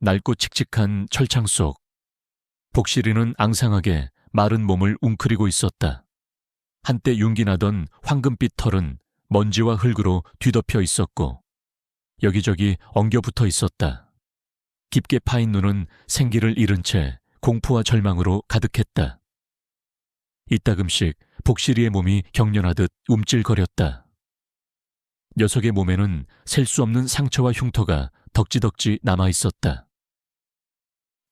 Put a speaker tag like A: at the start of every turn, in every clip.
A: 낡고 칙칙한 철창 속 복실이는 앙상하게 마른 몸을 웅크리고 있었다. 한때 윤기 나던 황금빛 털은 먼지와 흙으로 뒤덮여 있었고 여기저기 엉겨붙어 있었다. 깊게 파인 눈은 생기를 잃은 채 공포와 절망으로 가득했다. 이따금씩 복실이의 몸이 경련하듯 움찔거렸다. 녀석의 몸에는 셀 수 없는 상처와 흉터가 덕지덕지 남아있었다.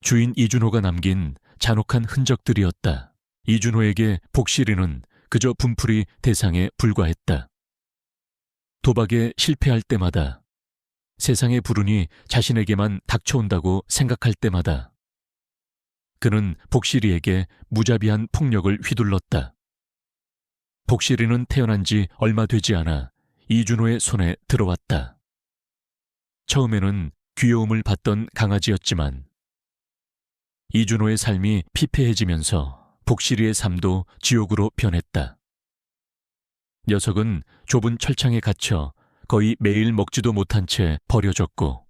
A: 주인 이준호가 남긴 잔혹한 흔적들이었다. 이준호에게 복실이는 그저 분풀이 대상에 불과했다. 도박에 실패할 때마다, 세상의 불운이 자신에게만 닥쳐온다고 생각할 때마다 그는 복실이에게 무자비한 폭력을 휘둘렀다. 복실이는 태어난 지 얼마 되지 않아 이준호의 손에 들어왔다. 처음에는 귀여움을 받던 강아지였지만 이준호의 삶이 피폐해지면서 복실이의 삶도 지옥으로 변했다. 녀석은 좁은 철창에 갇혀 거의 매일 먹지도 못한 채 버려졌고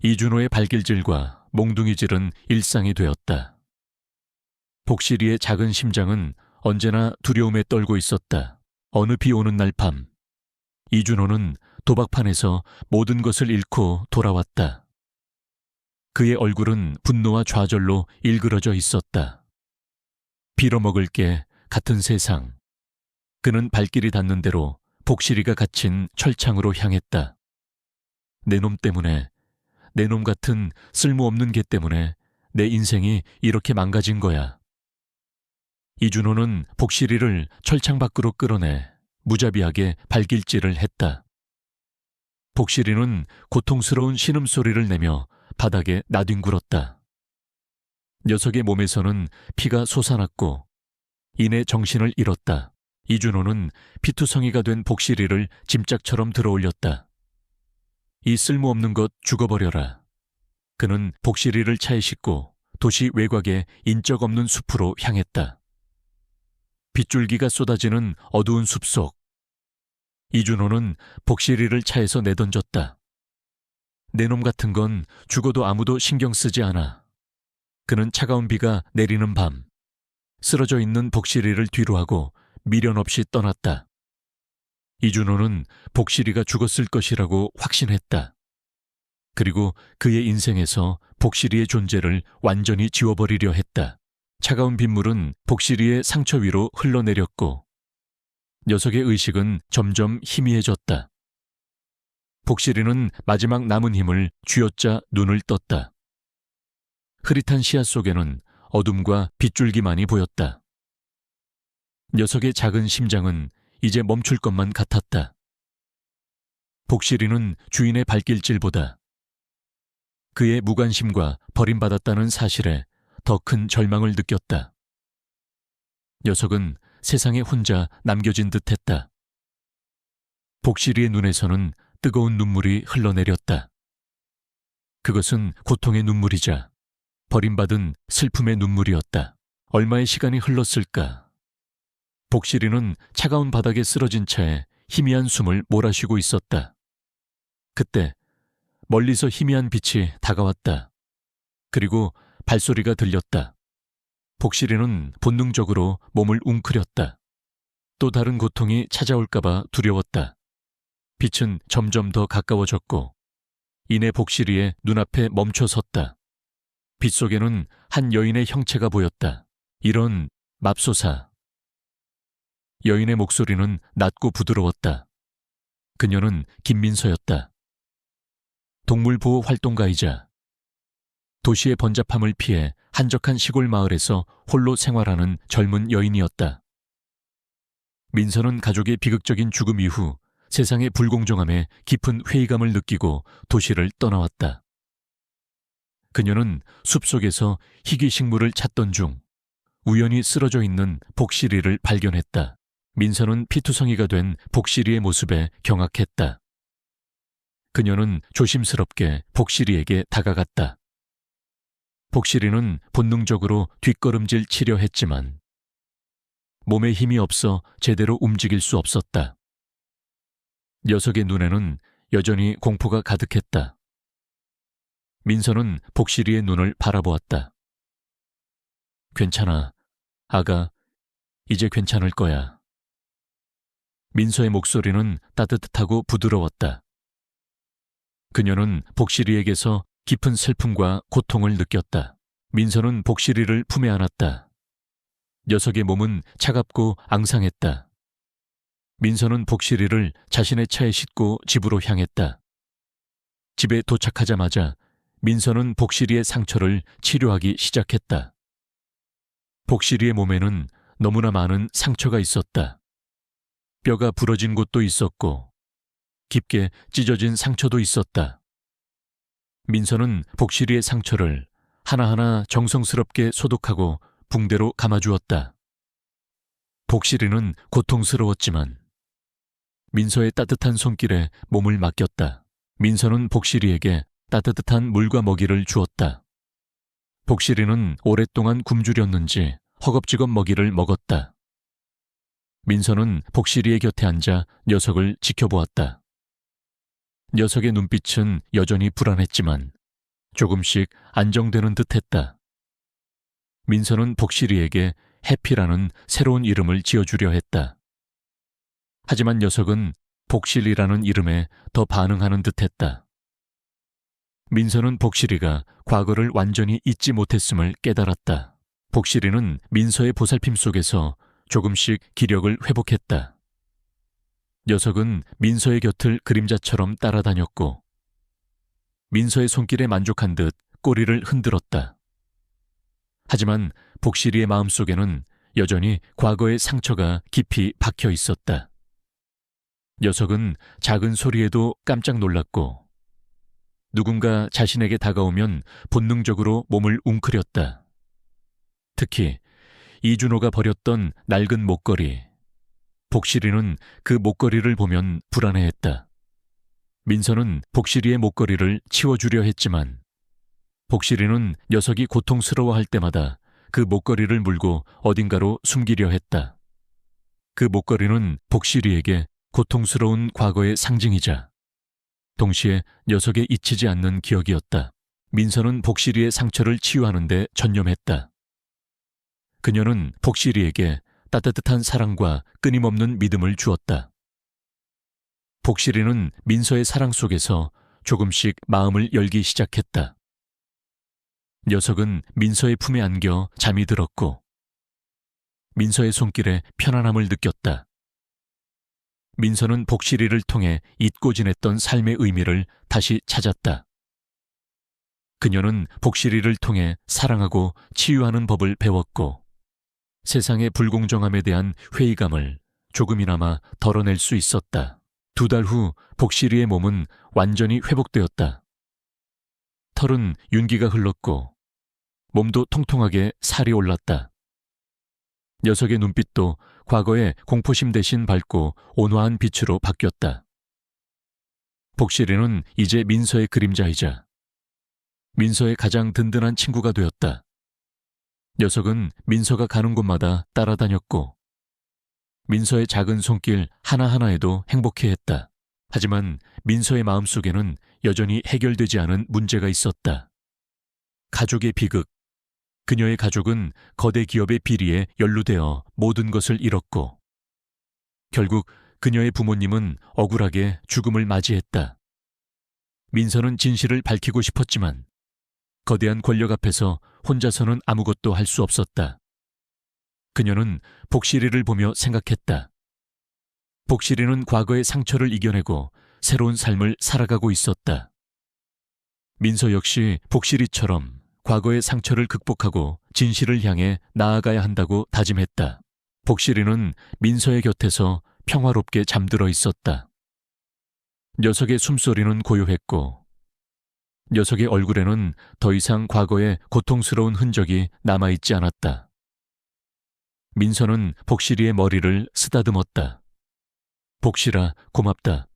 A: 이준호의 발길질과 몽둥이질은 일상이 되었다. 복실이의 작은 심장은 언제나 두려움에 떨고 있었다. 어느 비 오는 날 밤, 이준호는 도박판에서 모든 것을 잃고 돌아왔다. 그의 얼굴은 분노와 좌절로 일그러져 있었다. 빌어먹을 게 같은 세상. 그는 발길이 닿는 대로 복실이가 갇힌 철창으로 향했다. 내 놈 때문에, 내 놈 같은 쓸모없는 개 때문에 내 인생이 이렇게 망가진 거야. 이준호는 복실이를 철창 밖으로 끌어내 무자비하게 발길질을 했다. 복실이는 고통스러운 신음소리를 내며 바닥에 나뒹굴었다. 녀석의 몸에서는 피가 솟아났고 이내 정신을 잃었다. 이준호는 피투성이가 된 복실이를 짐짝처럼 들어올렸다. 이 쓸모없는 것 죽어버려라. 그는 복실이를 차에 싣고 도시 외곽의 인적 없는 숲으로 향했다. 빗줄기가 쏟아지는 어두운 숲속. 이준호는 복실이를 차에서 내던졌다. 내 놈 같은 건 죽어도 아무도 신경 쓰지 않아. 그는 차가운 비가 내리는 밤, 쓰러져 있는 복실이를 뒤로하고 미련 없이 떠났다. 이준호는 복실이가 죽었을 것이라고 확신했다. 그리고 그의 인생에서 복실이의 존재를 완전히 지워버리려 했다. 차가운 빗물은 복실이의 상처 위로 흘러내렸고 녀석의 의식은 점점 희미해졌다. 복실이는 마지막 남은 힘을 쥐어짜 눈을 떴다. 흐릿한 시야 속에는 어둠과 빗줄기만이 보였다. 녀석의 작은 심장은 이제 멈출 것만 같았다. 복실이는 주인의 발길질보다 그의 무관심과 버림받았다는 사실에 더 큰 절망을 느꼈다. 녀석은 세상에 혼자 남겨진 듯했다. 복실이의 눈에서는 뜨거운 눈물이 흘러내렸다. 그것은 고통의 눈물이자 버림받은 슬픔의 눈물이었다. 얼마의 시간이 흘렀을까? 복실이는 차가운 바닥에 쓰러진 채 희미한 숨을 몰아쉬고 있었다. 그때 멀리서 희미한 빛이 다가왔다. 그리고 발소리가 들렸다. 복실이는 본능적으로 몸을 웅크렸다. 또 다른 고통이 찾아올까봐 두려웠다. 빛은 점점 더 가까워졌고 이내 복실이의 눈앞에 멈춰섰다. 빛 속에는 한 여인의 형체가 보였다. 이런 맙소사. 여인의 목소리는 낮고 부드러웠다. 그녀는 김민서였다. 동물보호 활동가이자 도시의 번잡함을 피해 한적한 시골 마을에서 홀로 생활하는 젊은 여인이었다. 민서는 가족의 비극적인 죽음 이후 세상의 불공정함에 깊은 회의감을 느끼고 도시를 떠나왔다. 그녀는 숲속에서 희귀식물을 찾던 중 우연히 쓰러져 있는 복실이를 발견했다. 민서는 피투성이가 된 복실이의 모습에 경악했다. 그녀는 조심스럽게 복실이에게 다가갔다. 복실이는 본능적으로 뒷걸음질 치려 했지만 몸에 힘이 없어 제대로 움직일 수 없었다. 녀석의 눈에는 여전히 공포가 가득했다. 민서는 복실이의 눈을 바라보았다. 괜찮아. 아가, 이제 괜찮을 거야. 민서의 목소리는 따뜻하고 부드러웠다. 그녀는 복실이에게서 깊은 슬픔과 고통을 느꼈다. 민서는 복실이를 품에 안았다. 녀석의 몸은 차갑고 앙상했다. 민서는 복실이를 자신의 차에 싣고 집으로 향했다. 집에 도착하자마자 민서는 복실이의 상처를 치료하기 시작했다. 복실이의 몸에는 너무나 많은 상처가 있었다. 뼈가 부러진 곳도 있었고 깊게 찢어진 상처도 있었다. 민서는 복실이의 상처를 하나하나 정성스럽게 소독하고 붕대로 감아주었다. 복실이는 고통스러웠지만 민서의 따뜻한 손길에 몸을 맡겼다. 민서는 복실이에게 따뜻한 물과 먹이를 주었다. 복실이는 오랫동안 굶주렸는지 허겁지겁 먹이를 먹었다. 민서는 복실이의 곁에 앉아 녀석을 지켜보았다. 녀석의 눈빛은 여전히 불안했지만 조금씩 안정되는 듯했다. 민서는 복실이에게 해피라는 새로운 이름을 지어주려 했다. 하지만 녀석은 복실이라는 이름에 더 반응하는 듯했다. 민서는 복실이가 과거를 완전히 잊지 못했음을 깨달았다. 복실이는 민서의 보살핌 속에서 조금씩 기력을 회복했다. 녀석은 민서의 곁을 그림자처럼 따라다녔고 민서의 손길에 만족한 듯 꼬리를 흔들었다. 하지만 복실이의 마음속에는 여전히 과거의 상처가 깊이 박혀 있었다. 녀석은 작은 소리에도 깜짝 놀랐고 누군가 자신에게 다가오면 본능적으로 몸을 웅크렸다. 특히 이준호가 버렸던 낡은 목걸이. 복실이는 그 목걸이를 보면 불안해했다. 민서는 복실이의 목걸이를 치워주려 했지만 복실이는 녀석이 고통스러워할 때마다 그 목걸이를 물고 어딘가로 숨기려 했다. 그 목걸이는 복실이에게 고통스러운 과거의 상징이자 동시에 녀석의 잊히지 않는 기억이었다. 민서는 복실이의 상처를 치유하는 데 전념했다. 그녀는 복실이에게 따뜻한 사랑과 끊임없는 믿음을 주었다. 복실이는 민서의 사랑 속에서 조금씩 마음을 열기 시작했다. 녀석은 민서의 품에 안겨 잠이 들었고 민서의 손길에 편안함을 느꼈다. 민서는 복실이를 통해 잊고 지냈던 삶의 의미를 다시 찾았다. 그녀는 복실이를 통해 사랑하고 치유하는 법을 배웠고 세상의 불공정함에 대한 회의감을 조금이나마 덜어낼 수 있었다. 2달 후 복실이의 몸은 완전히 회복되었다. 털은 윤기가 흘렀고 몸도 통통하게 살이 올랐다. 녀석의 눈빛도 과거의 공포심 대신 밝고 온화한 빛으로 바뀌었다. 복실이는 이제 민서의 그림자이자 민서의 가장 든든한 친구가 되었다. 녀석은 민서가 가는 곳마다 따라다녔고 민서의 작은 손길 하나하나에도 행복해했다. 하지만 민서의 마음속에는 여전히 해결되지 않은 문제가 있었다. 가족의 비극. 그녀의 가족은 거대 기업의 비리에 연루되어 모든 것을 잃었고 결국 그녀의 부모님은 억울하게 죽음을 맞이했다. 민서는 진실을 밝히고 싶었지만 거대한 권력 앞에서 혼자서는 아무것도 할 수 없었다. 그녀는 복실이를 보며 생각했다. 복실이는 과거의 상처를 이겨내고 새로운 삶을 살아가고 있었다. 민서 역시 복실이처럼 과거의 상처를 극복하고 진실을 향해 나아가야 한다고 다짐했다. 복실이는 민서의 곁에서 평화롭게 잠들어 있었다. 녀석의 숨소리는 고요했고 녀석의 얼굴에는 더 이상 과거의 고통스러운 흔적이 남아있지 않았다. 민서는 복실이의 머리를 쓰다듬었다. 복실아, 고맙다.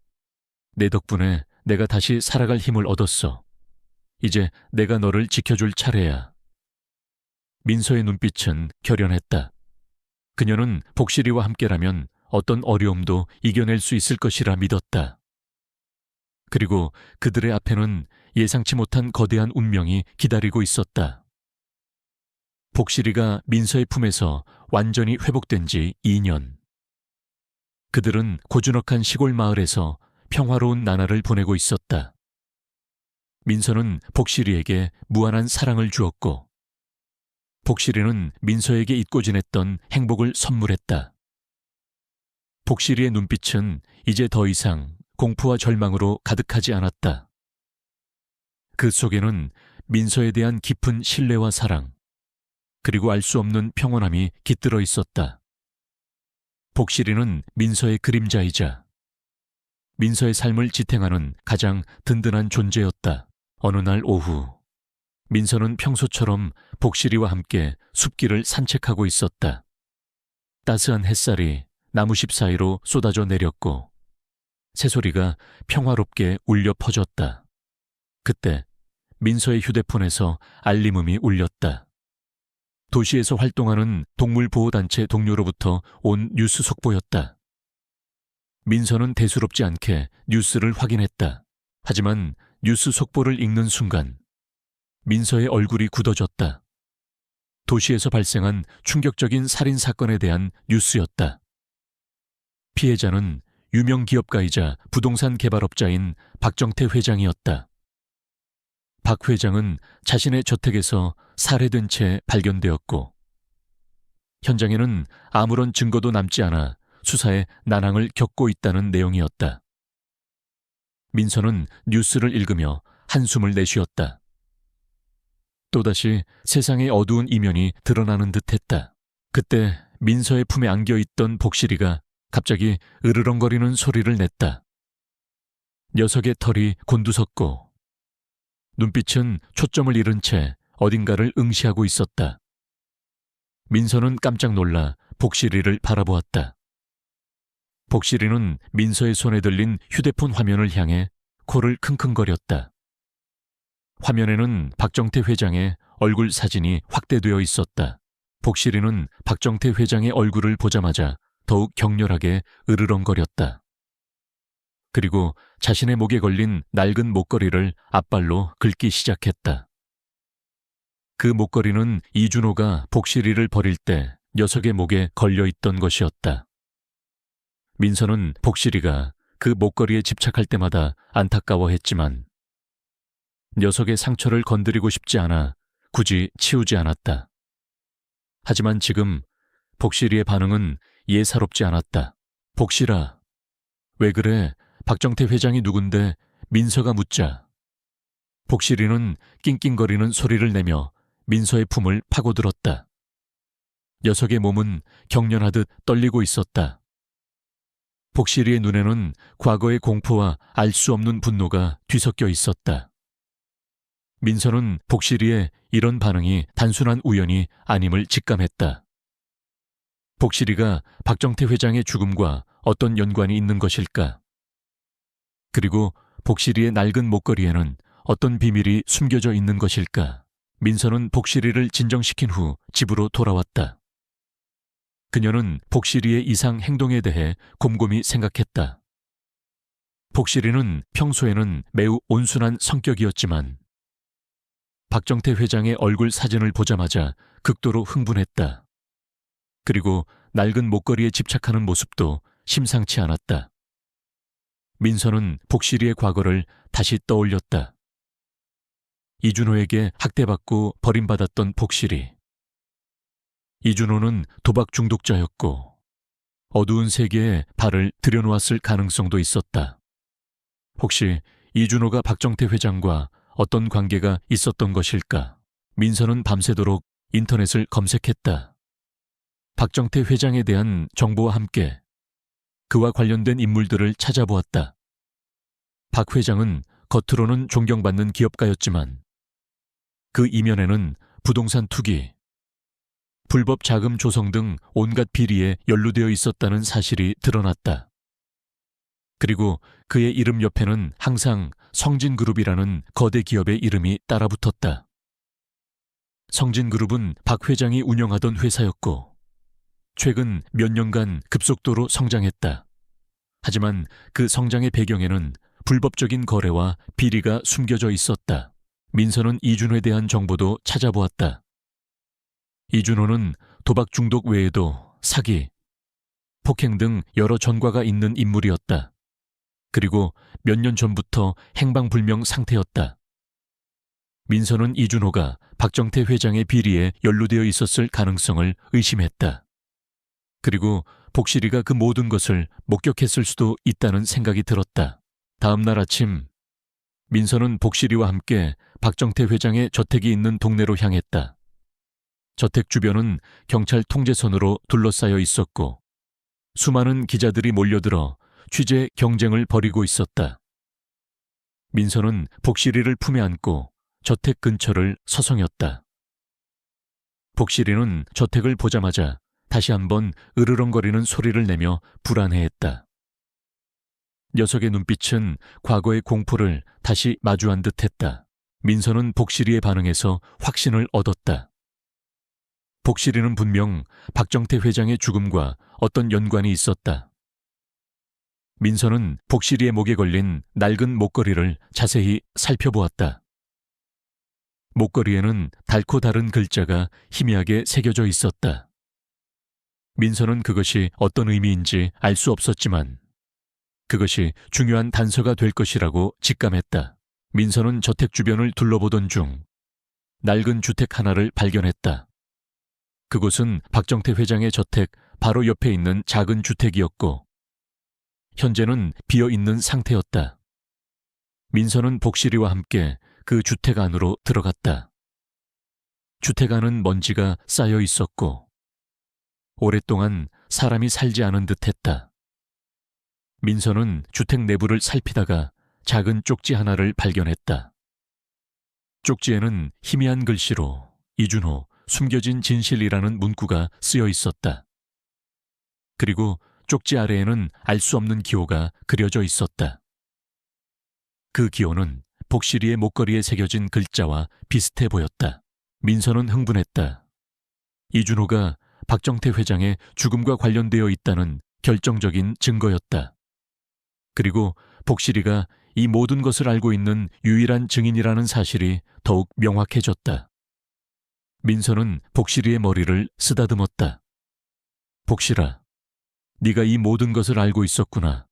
A: 내 덕분에 내가 다시 살아갈 힘을 얻었어. 이제 내가 너를 지켜줄 차례야. 민서의 눈빛은 결연했다. 그녀는 복실이와 함께라면 어떤 어려움도 이겨낼 수 있을 것이라 믿었다. 그리고 그들의 앞에는 예상치 못한 거대한 운명이 기다리고 있었다. 복실이가 민서의 품에서 완전히 회복된 지 2년. 그들은 고즈넉한 시골 마을에서 평화로운 나날을 보내고 있었다. 민서는 복실이에게 무한한 사랑을 주었고, 복실이는 민서에게 잊고 지냈던 행복을 선물했다. 복실이의 눈빛은 이제 더 이상 공포와 절망으로 가득하지 않았다. 그 속에는 민서에 대한 깊은 신뢰와 사랑, 그리고 알 수 없는 평온함이 깃들어 있었다. 복실이는 민서의 그림자이자 민서의 삶을 지탱하는 가장 든든한 존재였다. 어느 날 오후, 민서는 평소처럼 복실이와 함께 숲길을 산책하고 있었다. 따스한 햇살이 나무십 사이로 쏟아져 내렸고 새소리가 평화롭게 울려 퍼졌다. 그때 민서의 휴대폰에서 알림음이 울렸다. 도시에서 활동하는 동물보호단체 동료로부터 온 뉴스 속보였다. 민서는 대수롭지 않게 뉴스를 확인했다. 하지만 뉴스 속보를 읽는 순간 민서의 얼굴이 굳어졌다. 도시에서 발생한 충격적인 살인 사건에 대한 뉴스였다. 피해자는 유명 기업가이자 부동산 개발업자인 박정태 회장이었다. 박 회장은 자신의 저택에서 살해된 채 발견되었고, 현장에는 아무런 증거도 남지 않아 수사에 난항을 겪고 있다는 내용이었다. 민서는 뉴스를 읽으며 한숨을 내쉬었다. 또다시 세상의 어두운 이면이 드러나는 듯했다. 그때 민서의 품에 안겨있던 복실이가 갑자기 으르렁거리는 소리를 냈다. 녀석의 털이 곤두섰고 눈빛은 초점을 잃은 채 어딘가를 응시하고 있었다. 민서는 깜짝 놀라 복실이를 바라보았다. 복실이는 민서의 손에 들린 휴대폰 화면을 향해 코를 킁킁거렸다. 화면에는 박정태 회장의 얼굴 사진이 확대되어 있었다. 복실이는 박정태 회장의 얼굴을 보자마자 더욱 격렬하게 으르렁거렸다. 그리고 자신의 목에 걸린 낡은 목걸이를 앞발로 긁기 시작했다. 그 목걸이는 이준호가 복실이를 버릴 때 녀석의 목에 걸려있던 것이었다. 민서는 복실이가 그 목걸이에 집착할 때마다 안타까워했지만 녀석의 상처를 건드리고 싶지 않아 굳이 치우지 않았다. 하지만 지금 복실이의 반응은 예사롭지 않았다. 복실아, 왜 그래? 박정태 회장이 누군데? 민서가 묻자 복실이는 낑낑거리는 소리를 내며 민서의 품을 파고들었다. 녀석의 몸은 경련하듯 떨리고 있었다. 복실이의 눈에는 과거의 공포와 알 수 없는 분노가 뒤섞여 있었다. 민서는 복실이의 이런 반응이 단순한 우연이 아님을 직감했다. 복실이가 박정태 회장의 죽음과 어떤 연관이 있는 것일까? 그리고 복실이의 낡은 목걸이에는 어떤 비밀이 숨겨져 있는 것일까? 민서는 복실이를 진정시킨 후 집으로 돌아왔다. 그녀는 복실이의 이상 행동에 대해 곰곰이 생각했다. 복실이는 평소에는 매우 온순한 성격이었지만 박정태 회장의 얼굴 사진을 보자마자 극도로 흥분했다. 그리고 낡은 목걸이에 집착하는 모습도 심상치 않았다. 민서는 복실이의 과거를 다시 떠올렸다. 이준호에게 학대받고 버림받았던 복실이. 이준호는 도박 중독자였고 어두운 세계에 발을 들여놓았을 가능성도 있었다. 혹시 이준호가 박정태 회장과 어떤 관계가 있었던 것일까? 민서는 밤새도록 인터넷을 검색했다. 박정태 회장에 대한 정보와 함께 그와 관련된 인물들을 찾아보았다. 박 회장은 겉으로는 존경받는 기업가였지만 그 이면에는 부동산 투기, 불법 자금 조성 등 온갖 비리에 연루되어 있었다는 사실이 드러났다. 그리고 그의 이름 옆에는 항상 성진그룹이라는 거대 기업의 이름이 따라붙었다. 성진그룹은 박 회장이 운영하던 회사였고 최근 몇 년간 급속도로 성장했다. 하지만 그 성장의 배경에는 불법적인 거래와 비리가 숨겨져 있었다. 민서는 이준호에 대한 정보도 찾아보았다. 이준호는 도박 중독 외에도 사기, 폭행 등 여러 전과가 있는 인물이었다. 그리고 몇 년 전부터 행방불명 상태였다. 민서는 이준호가 박정태 회장의 비리에 연루되어 있었을 가능성을 의심했다. 그리고 복실이가 그 모든 것을 목격했을 수도 있다는 생각이 들었다. 다음 날 아침, 민서는 복실이와 함께 박정태 회장의 저택이 있는 동네로 향했다. 저택 주변은 경찰 통제선으로 둘러싸여 있었고 수많은 기자들이 몰려들어 취재 경쟁을 벌이고 있었다. 민서는 복실이를 품에 안고 저택 근처를 서성였다. 복실이는 저택을 보자마자 다시 한번 으르렁거리는 소리를 내며 불안해했다. 녀석의 눈빛은 과거의 공포를 다시 마주한 듯했다. 민서는 복실이의 반응에서 확신을 얻었다. 복실이는 분명 박정태 회장의 죽음과 어떤 연관이 있었다. 민서는 복실이의 목에 걸린 낡은 목걸이를 자세히 살펴보았다. 목걸이에는 달코 다른 글자가 희미하게 새겨져 있었다. 민서는 그것이 어떤 의미인지 알 수 없었지만 그것이 중요한 단서가 될 것이라고 직감했다. 민서는 저택 주변을 둘러보던 중 낡은 주택 하나를 발견했다. 그곳은 박정태 회장의 저택 바로 옆에 있는 작은 주택이었고 현재는 비어있는 상태였다. 민서는 복실이와 함께 그 주택 안으로 들어갔다. 주택 안은 먼지가 쌓여 있었고 오랫동안 사람이 살지 않은 듯했다. 민서는 주택 내부를 살피다가 작은 쪽지 하나를 발견했다. 쪽지에는 희미한 글씨로 이준호, 숨겨진 진실이라는 문구가 쓰여 있었다. 그리고 쪽지 아래에는 알 수 없는 기호가 그려져 있었다. 그 기호는 복실이의 목걸이에 새겨진 글자와 비슷해 보였다. 민서는 흥분했다. 이준호가 박정태 회장의 죽음과 관련되어 있다는 결정적인 증거였다. 그리고 복실이가 이 모든 것을 알고 있는 유일한 증인이라는 사실이 더욱 명확해졌다. 민서는 복실이의 머리를 쓰다듬었다. 복실아, 네가 이 모든 것을 알고 있었구나.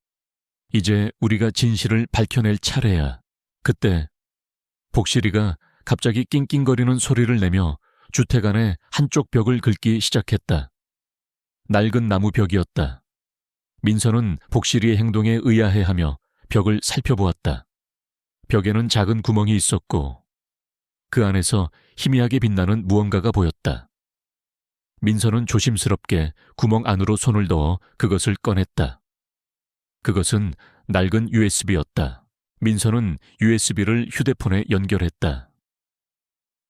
A: 이제 우리가 진실을 밝혀낼 차례야. 그때 복실이가 갑자기 낑낑거리는 소리를 내며 주택 안의 한쪽 벽을 긁기 시작했다. 낡은 나무 벽이었다. 민서는 복실이의 행동에 의아해하며 벽을 살펴보았다. 벽에는 작은 구멍이 있었고 그 안에서 희미하게 빛나는 무언가가 보였다. 민서는 조심스럽게 구멍 안으로 손을 넣어 그것을 꺼냈다. 그것은 낡은 USB였다. 민서는 USB를 휴대폰에 연결했다.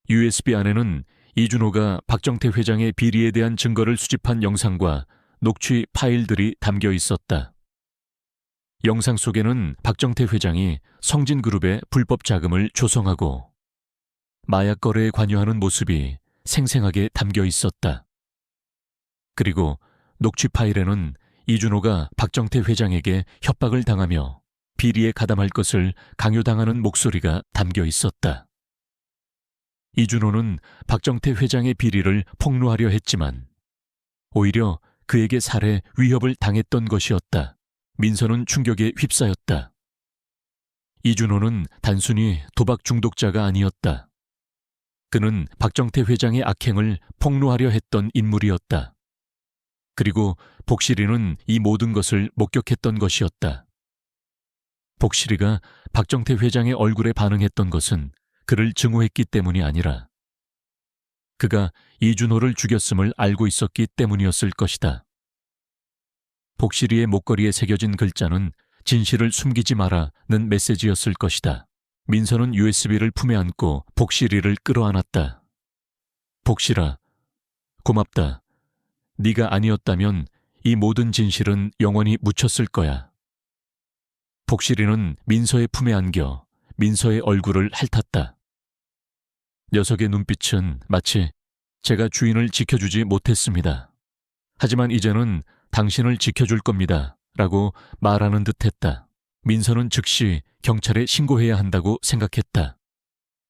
A: USB 안에는 이준호가 박정태 회장의 비리에 대한 증거를 수집한 영상과 녹취 파일들이 담겨 있었다. 영상 속에는 박정태 회장이 성진그룹의 불법 자금을 조성하고 마약 거래에 관여하는 모습이 생생하게 담겨 있었다. 그리고 녹취 파일에는 이준호가 박정태 회장에게 협박을 당하며 비리에 가담할 것을 강요당하는 목소리가 담겨 있었다. 이준호는 박정태 회장의 비리를 폭로하려 했지만 오히려 그에게 살해, 위협을 당했던 것이었다. 민서는 충격에 휩싸였다. 이준호는 단순히 도박 중독자가 아니었다. 그는 박정태 회장의 악행을 폭로하려 했던 인물이었다. 그리고 복실이는 이 모든 것을 목격했던 것이었다. 복실이가 박정태 회장의 얼굴에 반응했던 것은 그를 증오했기 때문이 아니라 그가 이준호를 죽였음을 알고 있었기 때문이었을 것이다. 복실이의 목걸이에 새겨진 글자는 진실을 숨기지 마라는 메시지였을 것이다. 민서는 USB를 품에 안고 복실이를 끌어안았다. 복실아, 고맙다. 네가 아니었다면 이 모든 진실은 영원히 묻혔을 거야. 복실이는 민서의 품에 안겨 민서의 얼굴을 핥았다. 녀석의 눈빛은 마치 제가 주인을 지켜주지 못했습니다. 하지만 이제는 당신을 지켜줄 겁니다. 라고 말하는 듯했다. 민서는 즉시 경찰에 신고해야 한다고 생각했다.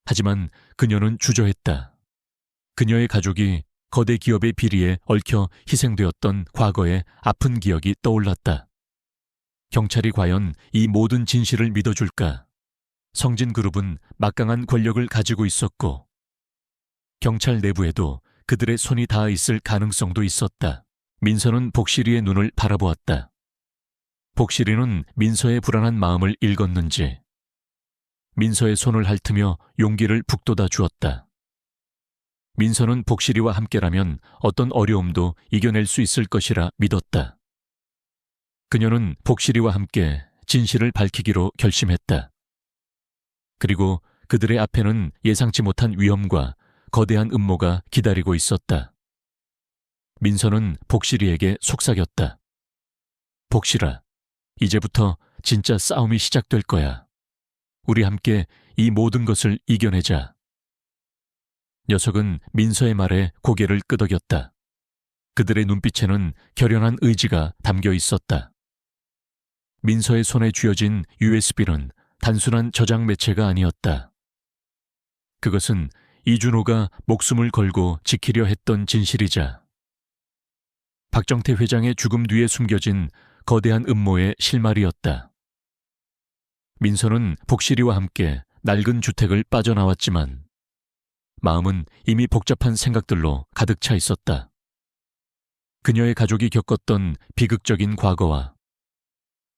A: 하지만 그녀는 주저했다. 그녀의 가족이 거대 기업의 비리에 얽혀 희생되었던 과거의 아픈 기억이 떠올랐다. 경찰이 과연 이 모든 진실을 믿어줄까? 성진그룹은 막강한 권력을 가지고 있었고 경찰 내부에도 그들의 손이 닿아 있을 가능성도 있었다. 민서는 복실이의 눈을 바라보았다. 복실이는 민서의 불안한 마음을 읽었는지 민서의 손을 핥으며 용기를 북돋아 주었다. 민서는 복실이와 함께라면 어떤 어려움도 이겨낼 수 있을 것이라 믿었다. 그녀는 복실이와 함께 진실을 밝히기로 결심했다. 그리고 그들의 앞에는 예상치 못한 위험과 거대한 음모가 기다리고 있었다. 민서는 복실이에게 속삭였다. 복실아, 이제부터 진짜 싸움이 시작될 거야. 우리 함께 이 모든 것을 이겨내자. 녀석은 민서의 말에 고개를 끄덕였다. 그들의 눈빛에는 결연한 의지가 담겨 있었다. 민서의 손에 쥐어진 USB는 단순한 저장 매체가 아니었다. 그것은 이준호가 목숨을 걸고 지키려 했던 진실이자 박정태 회장의 죽음 뒤에 숨겨진 거대한 음모의 실마리였다. 민서는 복실이와 함께 낡은 주택을 빠져나왔지만 마음은 이미 복잡한 생각들로 가득 차 있었다. 그녀의 가족이 겪었던 비극적인 과거와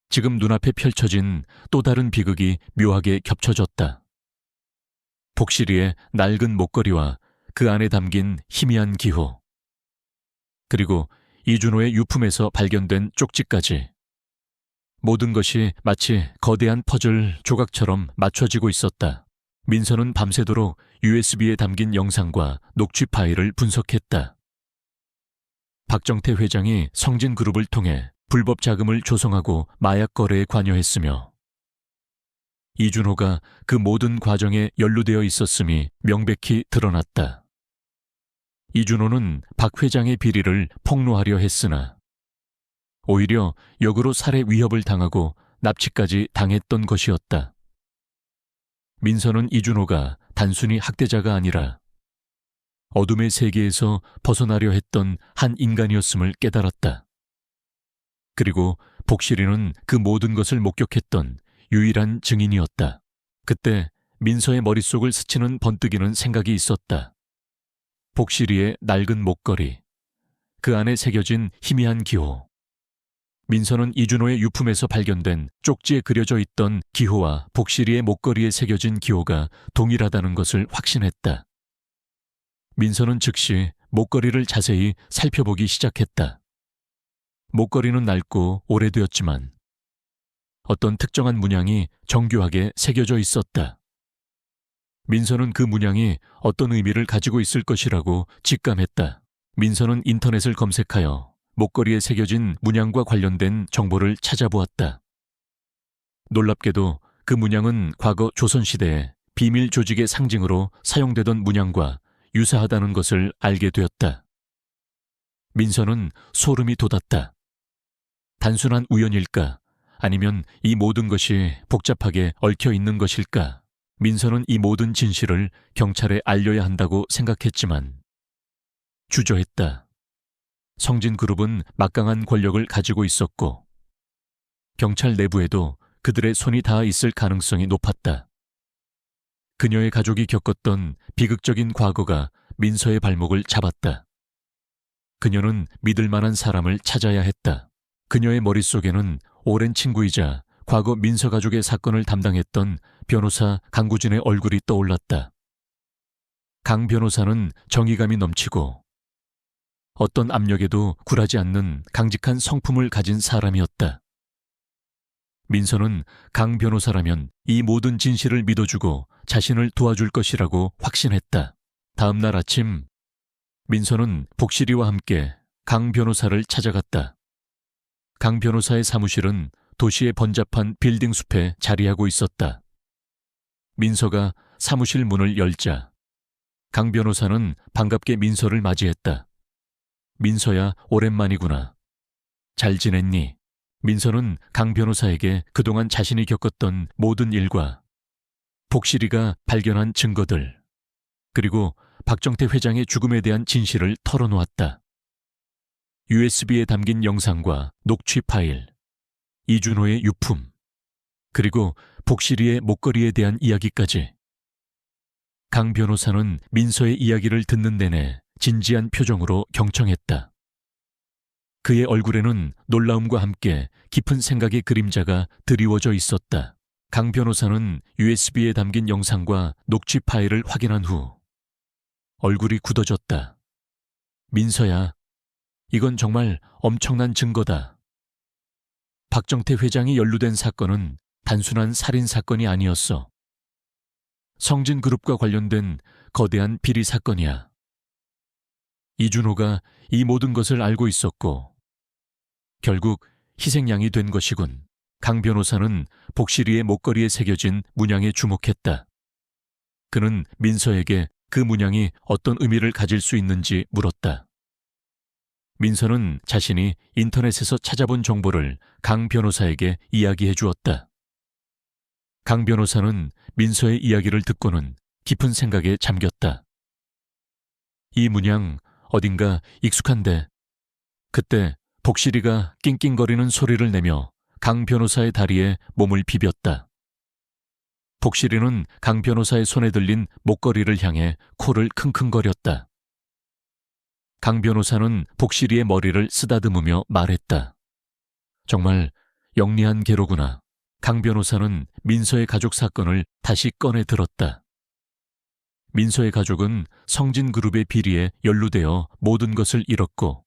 A: 지금 눈앞에 펼쳐진 또 다른 비극이 묘하게 겹쳐졌다. 복실이의 낡은 목걸이와 그 안에 담긴 희미한 기호, 그리고 이준호의 유품에서 발견된 쪽지까지. 모든 것이 마치 거대한 퍼즐 조각처럼 맞춰지고 있었다. 민서는 밤새도록 USB에 담긴 영상과 녹취 파일을 분석했다. 박정태 회장이 성진그룹을 통해 불법 자금을 조성하고 마약 거래에 관여했으며 이준호가 그 모든 과정에 연루되어 있었음이 명백히 드러났다. 이준호는 박 회장의 비리를 폭로하려 했으나 오히려 역으로 살해 위협을 당하고 납치까지 당했던 것이었다. 민서는 이준호가 단순히 학대자가 아니라 어둠의 세계에서 벗어나려 했던 한 인간이었음을 깨달았다. 그리고 복실이는 그 모든 것을 목격했던 유일한 증인이었다. 그때 민서의 머릿속을 스치는 번뜩이는 생각이 있었다. 복실이의 낡은 목걸이, 그 안에 새겨진 희미한 기호. 민서는 이준호의 유품에서 발견된 쪽지에 그려져 있던 기호와 복실이의 목걸이에 새겨진 기호가 동일하다는 것을 확신했다. 민서는 즉시 목걸이를 자세히 살펴보기 시작했다. 목걸이는 낡고 오래되었지만 어떤 특정한 문양이 정교하게 새겨져 있었다. 민서는 그 문양이 어떤 의미를 가지고 있을 것이라고 직감했다. 민서는 인터넷을 검색하여 목걸이에 새겨진 문양과 관련된 정보를 찾아보았다. 놀랍게도 그 문양은 과거 조선시대에 비밀 조직의 상징으로 사용되던 문양과 유사하다는 것을 알게 되었다. 민서는 소름이 돋았다. 단순한 우연일까? 아니면 이 모든 것이 복잡하게 얽혀 있는 것일까? 민서는 이 모든 진실을 경찰에 알려야 한다고 생각했지만 주저했다. 성진그룹은 막강한 권력을 가지고 있었고 경찰 내부에도 그들의 손이 닿아 있을 가능성이 높았다. 그녀의 가족이 겪었던 비극적인 과거가 민서의 발목을 잡았다. 그녀는 믿을 만한 사람을 찾아야 했다. 그녀의 머릿속에는 오랜 친구이자 과거 민서 가족의 사건을 담당했던 변호사 강구진의 얼굴이 떠올랐다. 강 변호사는 정의감이 넘치고 어떤 압력에도 굴하지 않는 강직한 성품을 가진 사람이었다. 민서는 강 변호사라면 이 모든 진실을 믿어주고 자신을 도와줄 것이라고 확신했다. 다음 날 아침, 민서는 복실이와 함께 강 변호사를 찾아갔다. 강 변호사의 사무실은 도시의 번잡한 빌딩 숲에 자리하고 있었다. 민서가 사무실 문을 열자 강 변호사는 반갑게 민서를 맞이했다. 민서야, 오랜만이구나. 잘 지냈니? 민서는 강 변호사에게 그동안 자신이 겪었던 모든 일과 복실이가 발견한 증거들, 그리고 박정태 회장의 죽음에 대한 진실을 털어놓았다. USB에 담긴 영상과 녹취 파일, 이준호의 유품, 그리고 복실이의 목걸이에 대한 이야기까지. 강 변호사는 민서의 이야기를 듣는 내내 진지한 표정으로 경청했다. 그의 얼굴에는 놀라움과 함께 깊은 생각의 그림자가 드리워져 있었다. 강 변호사는 USB에 담긴 영상과 녹취 파일을 확인한 후 얼굴이 굳어졌다. 민서야, 이건 정말 엄청난 증거다. 박정태 회장이 연루된 사건은 단순한 살인 사건이 아니었어. 성진그룹과 관련된 거대한 비리 사건이야. 이준호가 이 모든 것을 알고 있었고 결국 희생양이 된 것이군. 강 변호사는 복실이의 목걸이에 새겨진 문양에 주목했다. 그는 민서에게 그 문양이 어떤 의미를 가질 수 있는지 물었다. 민서는 자신이 인터넷에서 찾아본 정보를 강 변호사에게 이야기해 주었다. 강 변호사는 민서의 이야기를 듣고는 깊은 생각에 잠겼다. 이 문양 어딘가 익숙한데. 그때 복실이가 낑낑거리는 소리를 내며 강 변호사의 다리에 몸을 비볐다. 복실이는 강 변호사의 손에 들린 목걸이를 향해 코를 킁킁거렸다. 강 변호사는 복실이의 머리를 쓰다듬으며 말했다. 정말 영리한 개로구나. 강 변호사는 민서의 가족 사건을 다시 꺼내 들었다. 민서의 가족은 성진그룹의 비리에 연루되어 모든 것을 잃었고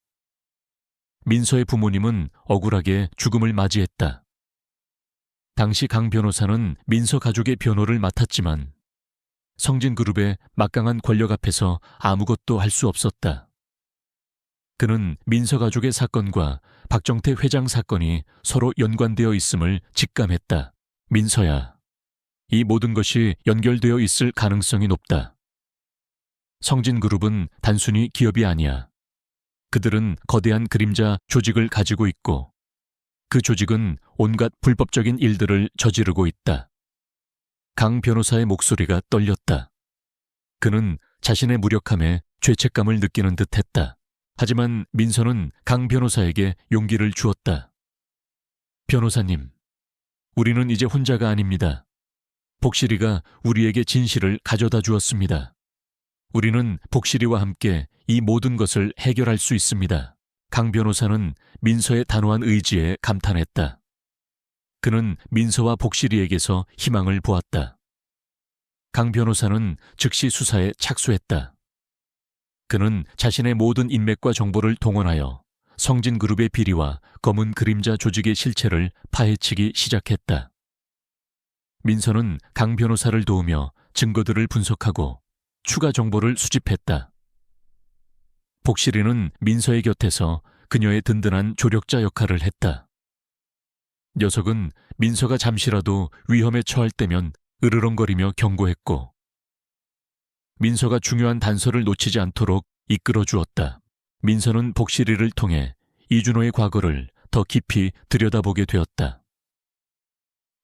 A: 민서의 부모님은 억울하게 죽음을 맞이했다. 당시 강 변호사는 민서 가족의 변호를 맡았지만 성진그룹의 막강한 권력 앞에서 아무것도 할 수 없었다. 그는 민서 가족의 사건과 박정태 회장 사건이 서로 연관되어 있음을 직감했다. 민서야, 이 모든 것이 연결되어 있을 가능성이 높다. 성진그룹은 단순히 기업이 아니야. 그들은 거대한 그림자 조직을 가지고 있고 그 조직은 온갖 불법적인 일들을 저지르고 있다. 강 변호사의 목소리가 떨렸다. 그는 자신의 무력함에 죄책감을 느끼는 듯했다. 하지만 민서는 강 변호사에게 용기를 주었다. 변호사님, 우리는 이제 혼자가 아닙니다. 복실이가 우리에게 진실을 가져다 주었습니다. 우리는 복실이와 함께 이 모든 것을 해결할 수 있습니다. 강 변호사는 민서의 단호한 의지에 감탄했다. 그는 민서와 복실이에게서 희망을 보았다. 강 변호사는 즉시 수사에 착수했다. 그는 자신의 모든 인맥과 정보를 동원하여 성진그룹의 비리와 검은 그림자 조직의 실체를 파헤치기 시작했다. 민서는 강 변호사를 도우며 증거들을 분석하고 추가 정보를 수집했다. 복실이는 민서의 곁에서 그녀의 든든한 조력자 역할을 했다. 녀석은 민서가 잠시라도 위험에 처할 때면 으르렁거리며 경고했고 민서가 중요한 단서를 놓치지 않도록 이끌어 주었다. 민서는 복실이를 통해 이준호의 과거를 더 깊이 들여다보게 되었다.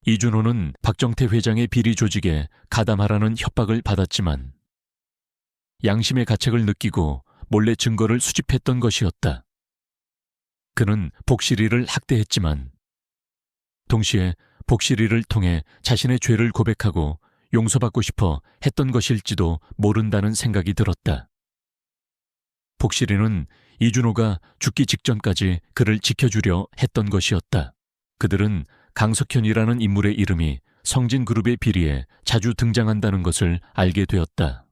A: 이준호는 박정태 회장의 비리 조직에 가담하라는 협박을 받았지만 양심의 가책을 느끼고 몰래 증거를 수집했던 것이었다. 그는 복실이를 학대했지만 동시에 복실이를 통해 자신의 죄를 고백하고 용서받고 싶어 했던 것일지도 모른다는 생각이 들었다. 복실이는 이준호가 죽기 직전까지 그를 지켜주려 했던 것이었다. 그들은 강석현이라는 인물의 이름이 성진그룹의 비리에 자주 등장한다는 것을 알게 되었다.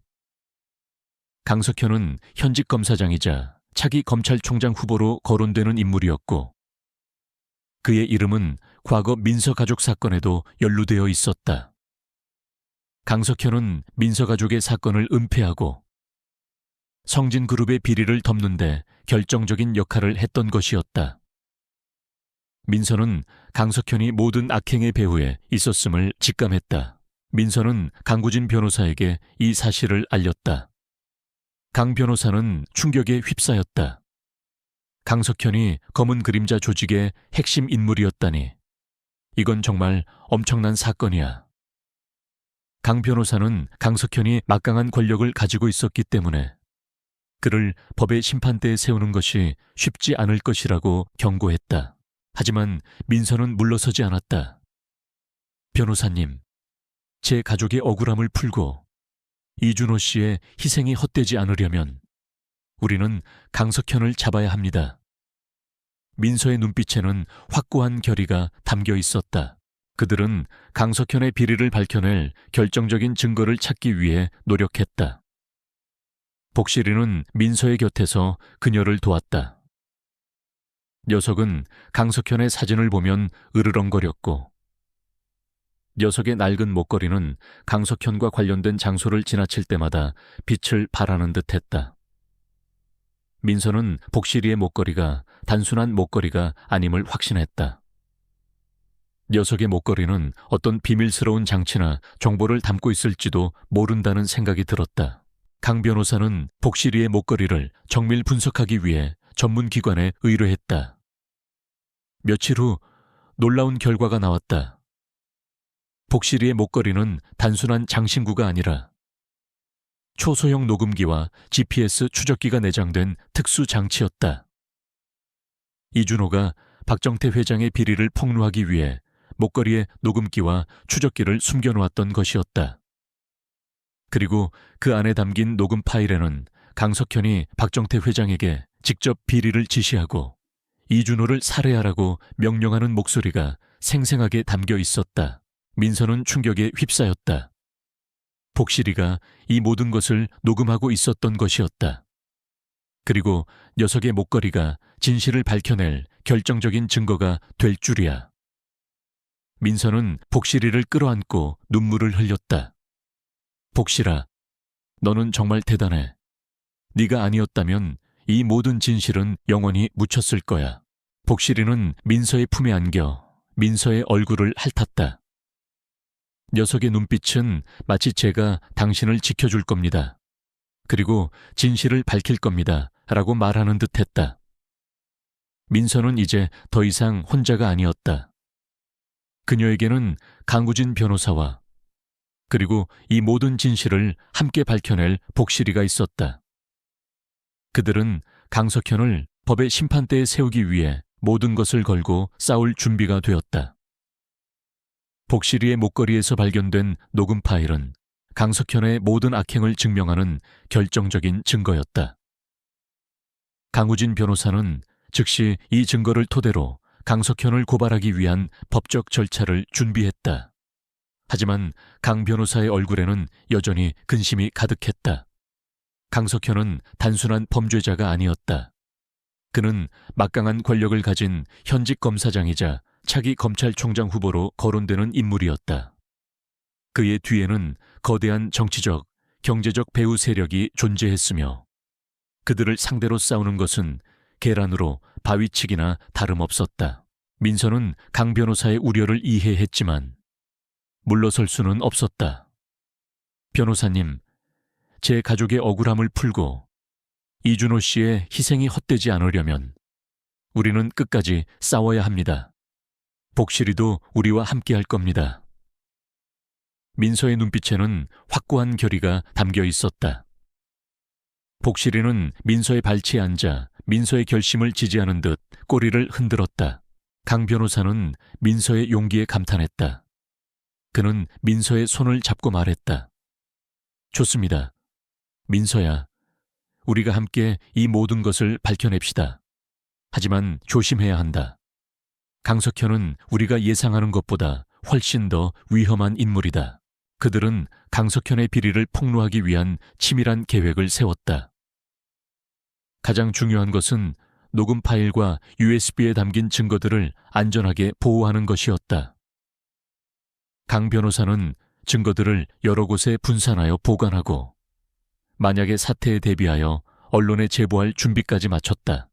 A: 강석현은 현직 검사장이자 차기 검찰총장 후보로 거론되는 인물이었고 그의 이름은 과거 민서 가족 사건에도 연루되어 있었다. 강석현은 민서 가족의 사건을 은폐하고 성진그룹의 비리를 덮는 데 결정적인 역할을 했던 것이었다. 민서는 강석현이 모든 악행의 배후에 있었음을 직감했다. 민서는 강구진 변호사에게 이 사실을 알렸다. 강 변호사는 충격에 휩싸였다. 강석현이 검은 그림자 조직의 핵심 인물이었다니. 이건 정말 엄청난 사건이야. 강 변호사는 강석현이 막강한 권력을 가지고 있었기 때문에 그를 법의 심판대에 세우는 것이 쉽지 않을 것이라고 경고했다. 하지만 민서는 물러서지 않았다. 변호사님, 제 가족의 억울함을 풀고 이준호 씨의 희생이 헛되지 않으려면 우리는 강석현을 잡아야 합니다. 민서의 눈빛에는 확고한 결의가 담겨 있었다. 그들은 강석현의 비리를 밝혀낼 결정적인 증거를 찾기 위해 노력했다. 복실이는 민서의 곁에서 그녀를 도왔다. 녀석은 강석현의 사진을 보면 으르렁거렸고 녀석의 낡은 목걸이는 강석현과 관련된 장소를 지나칠 때마다 빛을 발하는 듯했다. 민서는 복실이의 목걸이가 단순한 목걸이가 아님을 확신했다. 녀석의 목걸이는 어떤 비밀스러운 장치나 정보를 담고 있을지도 모른다는 생각이 들었다. 강 변호사는 복실이의 목걸이를 정밀 분석하기 위해 전문기관에 의뢰했다. 며칠 후 놀라운 결과가 나왔다. 복실이의 목걸이는 단순한 장신구가 아니라 초소형 녹음기와 GPS 추적기가 내장된 특수 장치였다. 이준호가 박정태 회장의 비리를 폭로하기 위해 목걸이에 녹음기와 추적기를 숨겨놓았던 것이었다. 그리고 그 안에 담긴 녹음 파일에는 강석현이 박정태 회장에게 직접 비리를 지시하고 이준호를 살해하라고 명령하는 목소리가 생생하게 담겨 있었다. 민서는 충격에 휩싸였다. 복실이가 이 모든 것을 녹음하고 있었던 것이었다. 그리고 녀석의 목걸이가 진실을 밝혀낼 결정적인 증거가 될 줄이야. 민서는 복실이를 끌어안고 눈물을 흘렸다. 복실아, 너는 정말 대단해. 네가 아니었다면 이 모든 진실은 영원히 묻혔을 거야. 복실이는 민서의 품에 안겨 민서의 얼굴을 핥았다. 녀석의 눈빛은 마치 제가 당신을 지켜줄 겁니다. 그리고 진실을 밝힐 겁니다. 라고 말하는 듯했다. 민서는 이제 더 이상 혼자가 아니었다. 그녀에게는 강우진 변호사와 그리고 이 모든 진실을 함께 밝혀낼 복실이가 있었다. 그들은 강석현을 법의 심판대에 세우기 위해 모든 것을 걸고 싸울 준비가 되었다. 복실이의 목걸이에서 발견된 녹음 파일은 강석현의 모든 악행을 증명하는 결정적인 증거였다. 강우진 변호사는 즉시 이 증거를 토대로 강석현을 고발하기 위한 법적 절차를 준비했다. 하지만 강 변호사의 얼굴에는 여전히 근심이 가득했다. 강석현은 단순한 범죄자가 아니었다. 그는 막강한 권력을 가진 현직 검사장이자 차기 검찰총장 후보로 거론되는 인물이었다. 그의 뒤에는 거대한 정치적, 경제적 배후 세력이 존재했으며 그들을 상대로 싸우는 것은 계란으로 바위치기나 다름없었다. 민서는 강 변호사의 우려를 이해했지만 물러설 수는 없었다. 변호사님, 제 가족의 억울함을 풀고 이준호 씨의 희생이 헛되지 않으려면 우리는 끝까지 싸워야 합니다. 복실이도 우리와 함께할 겁니다. 민서의 눈빛에는 확고한 결의가 담겨 있었다. 복실이는 민서의 발치에 앉아 민서의 결심을 지지하는 듯 꼬리를 흔들었다. 강 변호사는 민서의 용기에 감탄했다. 그는 민서의 손을 잡고 말했다. 좋습니다. 민서야, 우리가 함께 이 모든 것을 밝혀냅시다. 하지만 조심해야 한다. 강석현은 우리가 예상하는 것보다 훨씬 더 위험한 인물이다. 그들은 강석현의 비리를 폭로하기 위한 치밀한 계획을 세웠다. 가장 중요한 것은 녹음 파일과 USB에 담긴 증거들을 안전하게 보호하는 것이었다. 강 변호사는 증거들을 여러 곳에 분산하여 보관하고 만약의 사태에 대비하여 언론에 제보할 준비까지 마쳤다.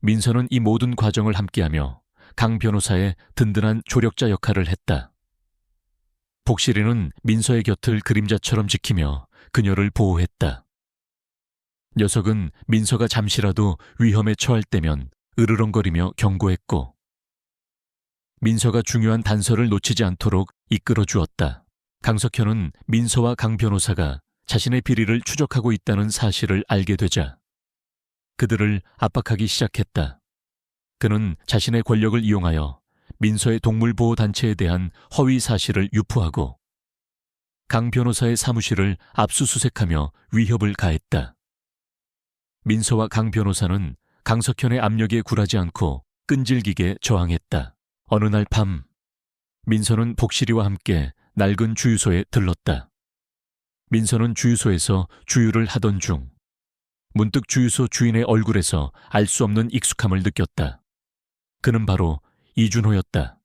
A: 민서는 이 모든 과정을 함께하며 강 변호사의 든든한 조력자 역할을 했다. 복실이는 민서의 곁을 그림자처럼 지키며 그녀를 보호했다. 녀석은 민서가 잠시라도 위험에 처할 때면 으르렁거리며 경고했고, 민서가 중요한 단서를 놓치지 않도록 이끌어 주었다. 강석현은 민서와 강 변호사가 자신의 비리를 추적하고 있다는 사실을 알게 되자 그들을 압박하기 시작했다. 그는 자신의 권력을 이용하여 민서의 동물보호단체에 대한 허위 사실을 유포하고 강 변호사의 사무실을 압수수색하며 위협을 가했다. 민서와 강 변호사는 강석현의 압력에 굴하지 않고 끈질기게 저항했다. 어느 날 밤, 민서는 복실이와 함께 낡은 주유소에 들렀다. 민서는 주유소에서 주유를 하던 중 문득 주유소 주인의 얼굴에서 알 수 없는 익숙함을 느꼈다. 그는 바로 이준호였다.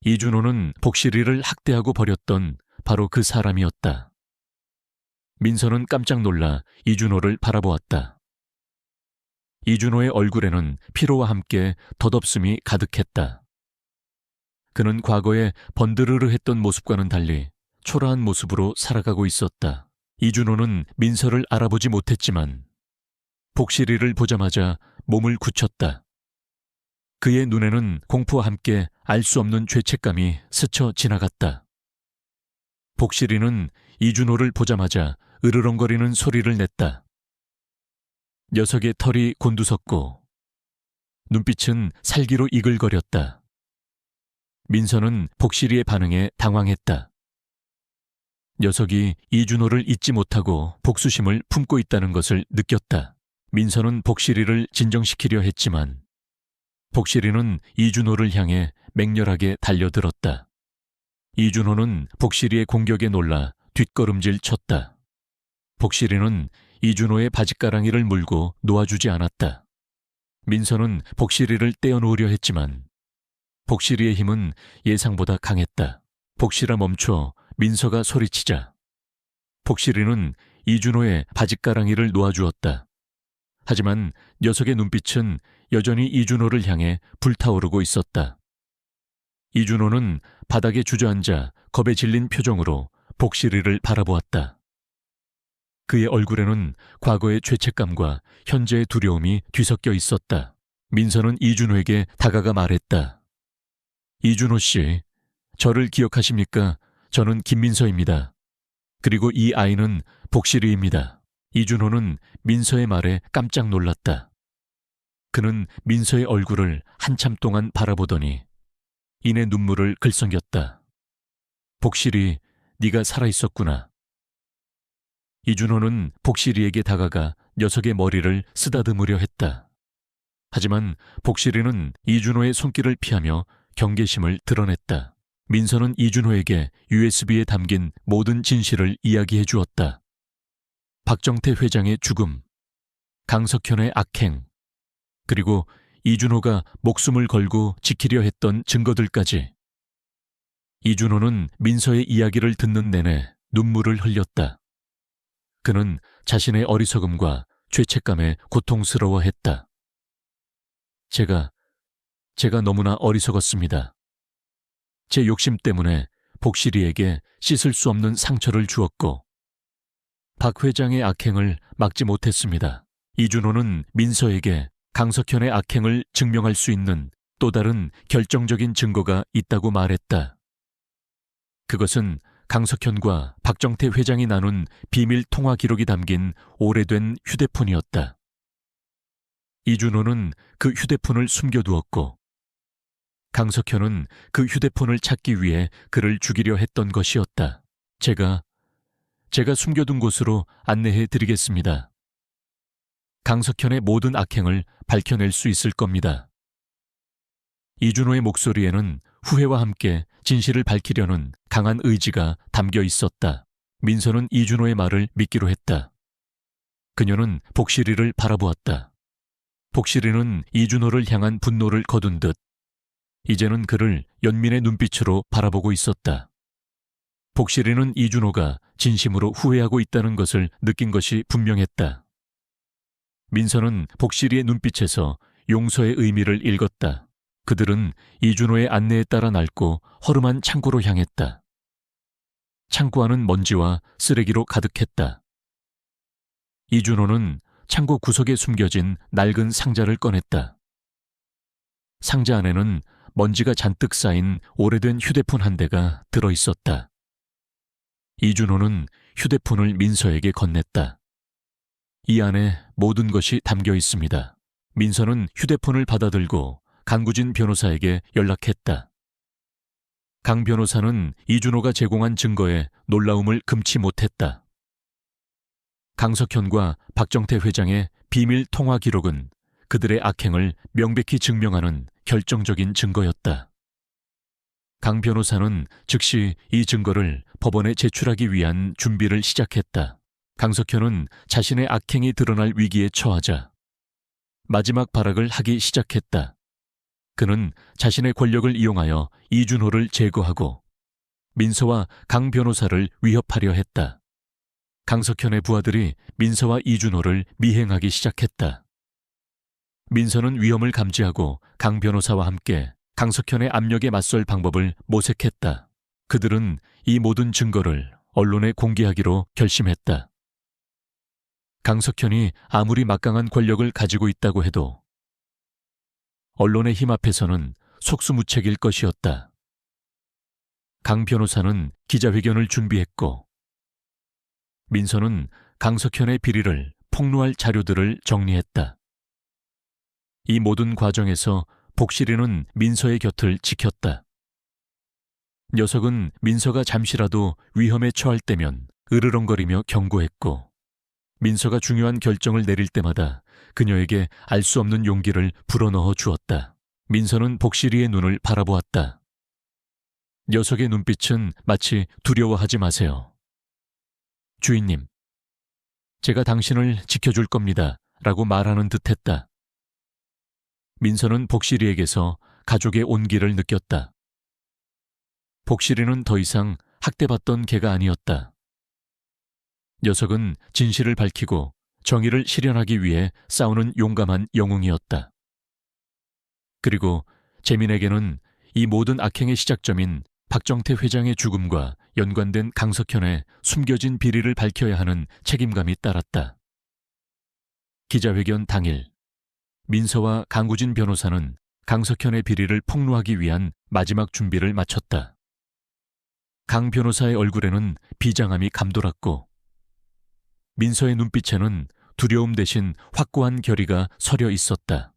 A: 이준호는 복실이를 학대하고 버렸던 바로 그 사람이었다. 민서는 깜짝 놀라 이준호를 바라보았다. 이준호의 얼굴에는 피로와 함께 덧없음이 가득했다. 그는 과거에 번드르르했던 모습과는 달리 초라한 모습으로 살아가고 있었다. 이준호는 민서를 알아보지 못했지만 복실이를 보자마자 몸을 굳혔다. 그의 눈에는 공포와 함께 알 수 없는 죄책감이 스쳐 지나갔다. 복실이는 이준호를 보자마자 으르렁거리는 소리를 냈다. 녀석의 털이 곤두섰고 눈빛은 살기로 이글거렸다. 민서는 복실이의 반응에 당황했다. 녀석이 이준호를 잊지 못하고 복수심을 품고 있다는 것을 느꼈다. 민서는 복실이를 진정시키려 했지만 복실이는 이준호를 향해 맹렬하게 달려들었다. 이준호는 복실이의 공격에 놀라 뒷걸음질 쳤다. 복실이는 이준호의 바짓가랑이를 물고 놓아주지 않았다. 민서는 복실이를 떼어놓으려 했지만 복실이의 힘은 예상보다 강했다. 복실아 멈춰, 민서가 소리치자 복실이는 이준호의 바짓가랑이를 놓아주었다. 하지만 녀석의 눈빛은 여전히 이준호를 향해 불타오르고 있었다. 이준호는 바닥에 주저앉아 겁에 질린 표정으로 복실이를 바라보았다. 그의 얼굴에는 과거의 죄책감과 현재의 두려움이 뒤섞여 있었다. 민서는 이준호에게 다가가 말했다. 이준호 씨, 저를 기억하십니까? 저는 김민서입니다. 그리고 이 아이는 복실이입니다. 이준호는 민서의 말에 깜짝 놀랐다. 그는 민서의 얼굴을 한참 동안 바라보더니 이내 눈물을 글썽였다. 복실이, 네가 살아있었구나. 이준호는 복실이에게 다가가 녀석의 머리를 쓰다듬으려 했다. 하지만 복실이는 이준호의 손길을 피하며 경계심을 드러냈다. 민서는 이준호에게 USB에 담긴 모든 진실을 이야기해 주었다. 박정태 회장의 죽음, 강석현의 악행, 그리고 이준호가 목숨을 걸고 지키려 했던 증거들까지. 이준호는 민서의 이야기를 듣는 내내 눈물을 흘렸다. 그는 자신의 어리석음과 죄책감에 고통스러워했다. 제가 너무나 어리석었습니다. 제 욕심 때문에 복실이에게 씻을 수 없는 상처를 주었고 박 회장의 악행을 막지 못했습니다. 이준호는 민서에게 강석현의 악행을 증명할 수 있는 또 다른 결정적인 증거가 있다고 말했다. 그것은 강석현과 박정태 회장이 나눈 비밀 통화 기록이 담긴 오래된 휴대폰이었다. 이준호는 그 휴대폰을 숨겨두었고 강석현은 그 휴대폰을 찾기 위해 그를 죽이려 했던 것이었다. 제가 숨겨둔 곳으로 안내해 드리겠습니다. 강석현의 모든 악행을 밝혀낼 수 있을 겁니다. 이준호의 목소리에는 후회와 함께 진실을 밝히려는 강한 의지가 담겨 있었다. 민서는 이준호의 말을 믿기로 했다. 그녀는 복실이를 바라보았다. 복실이는 이준호를 향한 분노를 거둔 듯 이제는 그를 연민의 눈빛으로 바라보고 있었다. 복실이는 이준호가 진심으로 후회하고 있다는 것을 느낀 것이 분명했다. 민서는 복실이의 눈빛에서 용서의 의미를 읽었다. 그들은 이준호의 안내에 따라 낡고 허름한 창고로 향했다. 창고 안은 먼지와 쓰레기로 가득했다. 이준호는 창고 구석에 숨겨진 낡은 상자를 꺼냈다. 상자 안에는 먼지가 잔뜩 쌓인 오래된 휴대폰 한 대가 들어있었다. 이준호는 휴대폰을 민서에게 건넸다. 이 안에 모든 것이 담겨 있습니다. 민서는 휴대폰을 받아들고 강구진 변호사에게 연락했다. 강 변호사는 이준호가 제공한 증거에 놀라움을 금치 못했다. 강석현과 박정태 회장의 비밀 통화 기록은 그들의 악행을 명백히 증명하는 결정적인 증거였다. 강 변호사는 즉시 이 증거를 법원에 제출하기 위한 준비를 시작했다. 강석현은 자신의 악행이 드러날 위기에 처하자 마지막 발악을 하기 시작했다. 그는 자신의 권력을 이용하여 이준호를 제거하고 민서와 강 변호사를 위협하려 했다. 강석현의 부하들이 민서와 이준호를 미행하기 시작했다. 민서는 위험을 감지하고 강 변호사와 함께 강석현의 압력에 맞설 방법을 모색했다. 그들은 이 모든 증거를 언론에 공개하기로 결심했다. 강석현이 아무리 막강한 권력을 가지고 있다고 해도 언론의 힘 앞에서는 속수무책일 것이었다. 강 변호사는 기자회견을 준비했고 민서는 강석현의 비리를 폭로할 자료들을 정리했다. 이 모든 과정에서 복실이는 민서의 곁을 지켰다. 녀석은 민서가 잠시라도 위험에 처할 때면 으르렁거리며 경고했고 민서가 중요한 결정을 내릴 때마다 그녀에게 알 수 없는 용기를 불어넣어 주었다. 민서는 복실이의 눈을 바라보았다. 녀석의 눈빛은 마치 두려워하지 마세요. 주인님, 제가 당신을 지켜줄 겁니다. 라고 말하는 듯했다. 민서는 복실이에게서 가족의 온기를 느꼈다. 복실이는 더 이상 학대받던 개가 아니었다. 녀석은 진실을 밝히고 정의를 실현하기 위해 싸우는 용감한 영웅이었다. 그리고 재민에게는 이 모든 악행의 시작점인 박정태 회장의 죽음과 연관된 강석현의 숨겨진 비리를 밝혀야 하는 책임감이 따랐다. 기자회견 당일, 민서와 강구진 변호사는 강석현의 비리를 폭로하기 위한 마지막 준비를 마쳤다. 강 변호사의 얼굴에는 비장함이 감돌았고 민서의 눈빛에는 두려움 대신 확고한 결의가 서려 있었다.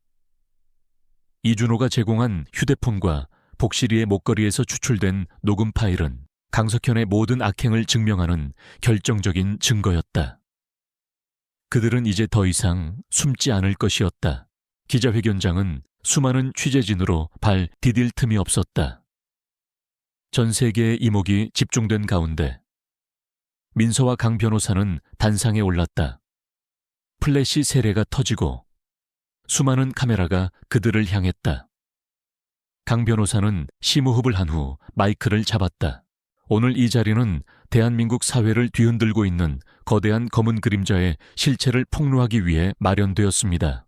A: 이준호가 제공한 휴대폰과 복실이의 목걸이에서 추출된 녹음 파일은 강석현의 모든 악행을 증명하는 결정적인 증거였다. 그들은 이제 더 이상 숨지 않을 것이었다. 기자회견장은 수많은 취재진으로 발 디딜 틈이 없었다. 전 세계의 이목이 집중된 가운데 민서와 강 변호사는 단상에 올랐다. 플래시 세례가 터지고 수많은 카메라가 그들을 향했다. 강 변호사는 심호흡을 한 후 마이크를 잡았다. 오늘 이 자리는 대한민국 사회를 뒤흔들고 있는 거대한 검은 그림자의 실체를 폭로하기 위해 마련되었습니다.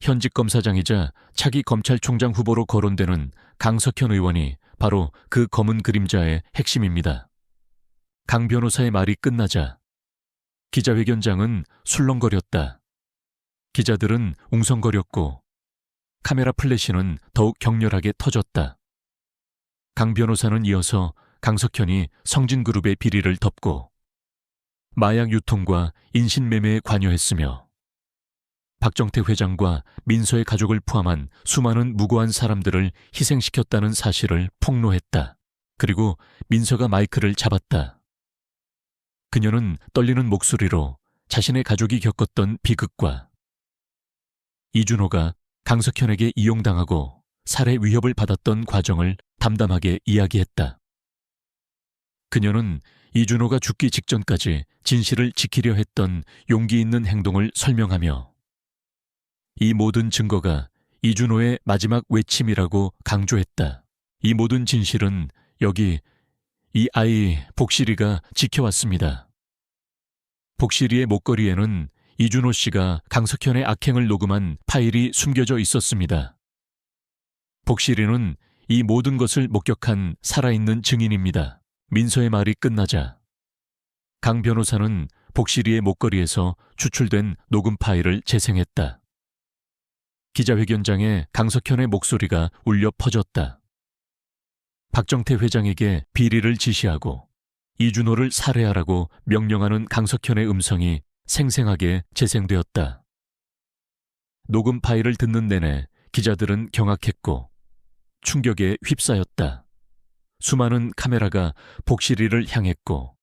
A: 현직 검사장이자 차기 검찰총장 후보로 거론되는 강석현 의원이 바로 그 검은 그림자의 핵심입니다. 강 변호사의 말이 끝나자 기자회견장은 술렁거렸다. 기자들은 웅성거렸고 카메라 플래시는 더욱 격렬하게 터졌다. 강 변호사는 이어서 강석현이 성진그룹의 비리를 덮고 마약 유통과 인신매매에 관여했으며 박정태 회장과 민서의 가족을 포함한 수많은 무고한 사람들을 희생시켰다는 사실을 폭로했다. 그리고 민서가 마이크를 잡았다. 그녀는 떨리는 목소리로 자신의 가족이 겪었던 비극과 이준호가 강석현에게 이용당하고 살해 위협을 받았던 과정을 담담하게 이야기했다. 그녀는 이준호가 죽기 직전까지 진실을 지키려 했던 용기 있는 행동을 설명하며 이 모든 증거가 이준호의 마지막 외침이라고 강조했다. 이 모든 진실은 여기 이 아이 복실이가 지켜왔습니다. 복실이의 목걸이에는 이준호 씨가 강석현의 악행을 녹음한 파일이 숨겨져 있었습니다. 복실이는 이 모든 것을 목격한 살아있는 증인입니다. 민서의 말이 끝나자 강 변호사는 복실이의 목걸이에서 추출된 녹음 파일을 재생했다. 기자회견장에 강석현의 목소리가 울려 퍼졌다. 박정태 회장에게 비리를 지시하고 이준호를 살해하라고 명령하는 강석현의 음성이 생생하게 재생되었다. 녹음 파일을 듣는 내내 기자들은 경악했고 충격에 휩싸였다. 수많은 카메라가 복실이를 향했고